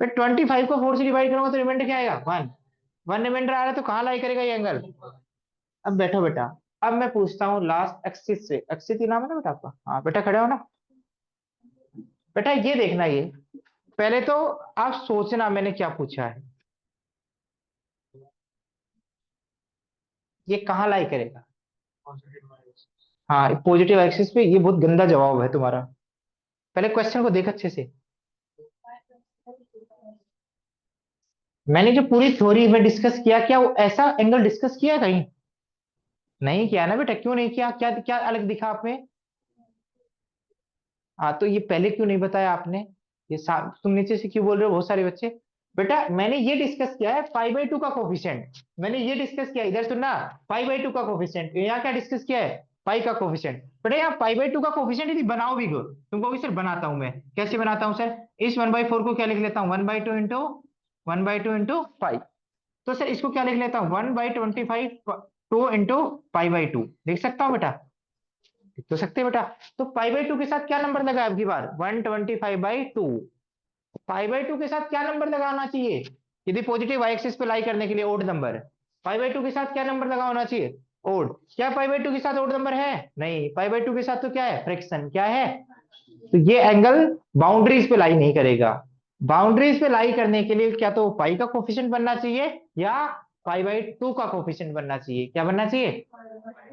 फिर 25 को 4 से डिवाइड करूंगा तो रिमाइंडर क्या आएगा? 1। 1 रिमाइंडर आ रहा है तो कहाँ लाई करेगा ये एंगल? अब बैठो बेटा। अब मैं पूछता हूँ लास्ट एक्सिस से। एक्सिस ही नाम है ना बेटा आपका? हाँ बेटा, खड़े हो ना बेटा? ये देखना, ये पहले तो आप सोचना मैंने क्या पूछा है। ये कहाँ लाई करेगा? हाँ, पॉजिटिव एक्सिस पे। ये बहुत गंदा जवाब है तुम्हारा। पहले क्वेश्चन को देख अच्छे से। मैंने जो पूरी थ्योरी में डिस्कस किया, क्या वो ऐसा एंगल डिस्कस किया कहीं? नहीं किया ना बेटा। क्यों नहीं किया? क्या क्या अलग दिखा आप में? हाँ, तो ये पहले क्यों नहीं बताया आपने? तुम नीचे से क्यों बोल रहे हो बहुत सारे बच्चे? बेटा मैंने ये डिस्कस किया है π/2 का कोफिशिएंट। मैंने ये डिस्कस किया, इधर सुनना। π/2 का कोफिशिएंट। यहाँ क्या डिस्कस किया है? पाई का कोफिशिएंट। बेटा यहाँ π/2 का कोफिशिएंट यदि बनाओ भी, गुड तुमको भी सर बनाता हूं मैं। कैसे बनाता हूँ सर? इस 1/4 को क्या लिख लेता हूँ? 1/2 इंटू 1/2 × 5। तो सर इसको क्या लिख लेता हूँ? 1/25 2 इंटू π/2 लिख सकता हूँ बेटा? लिख तो सकते हैं बेटा। तो π/2 के साथ क्या नंबर लगा अब की बार? 125/2। π/2 के साथ क्या नंबर लगाना चाहिए यदि पॉजिटिव वाई एक्सिस पे लाई करने के लिए? Odd number. π/2 के साथ क्या नंबर लगा होना चाहिए? ओड। क्या π/2 के साथ ओड नंबर है? नहीं। π/2 के साथ तो क्या है? फ्रैक्शन। क्या है? तो ये एंगल बाउंड्रीज पे लाई नहीं करेगा। बाउंड्रीज पे लाई करने के लिए क्या तो पाई का कोफिशिएंट बनना चाहिए या π/2 का कोफिशिएंट बनना चाहिए। क्या बनना चाहिए?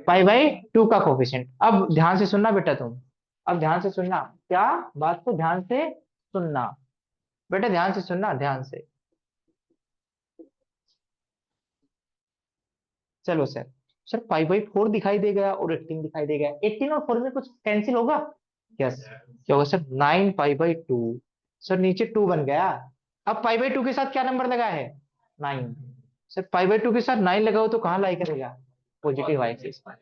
π/2 का कोफिशिएंट। अब ध्यान से सुनना बेटा तुम। अब ध्यान से सुनना। क्या बात को ध्यान से सुनना बेटा, ध्यान से सुनना, ध्यान से। चलो सर। सर π/4 दिखाई दे गया और 18 दिखाई दे गया। 18 और 4 में कुछ कैंसिल होगा? यस। क्या होगा सर? 9π/2। सर नीचे 2 बन गया। अब π/2 के साथ क्या नंबर लगा है? 9। सर π/2 के साथ 9 लगाओ तो कहाँ लाई करेगा? पॉजिटिव एक्सिस पर।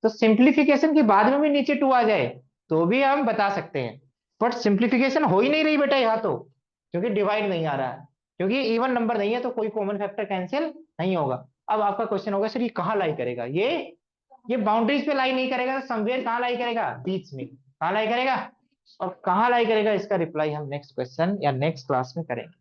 तो सिंप्लीफिकेशन के बाद में भी नीचे 2 आ जाए तो भी हम बता सकते हैं। बट सिंप्लीफिकेशन हो ही नहीं रही बेटा यहाँ तो, क्योंकि डिवाइड नहीं आ रहा है। क्योंकि इवन नंबर नहीं है तो कोई कॉमन फैक्टर कैंसिल नहीं होगा। अब आपका क्वेश्चन होगा सर ये कहाँ लाई करेगा? ये बाउंड्रीज पे लाई नहीं करेगा तो समवेयर कहाँ लाई करेगा? बीच में। कहाँ लाई करेगा? और कहाँ लाई करेगा इसका रिप्लाई हम नेक्स्ट क्वेश्चन या नेक्स्ट क्लास में करेंगे।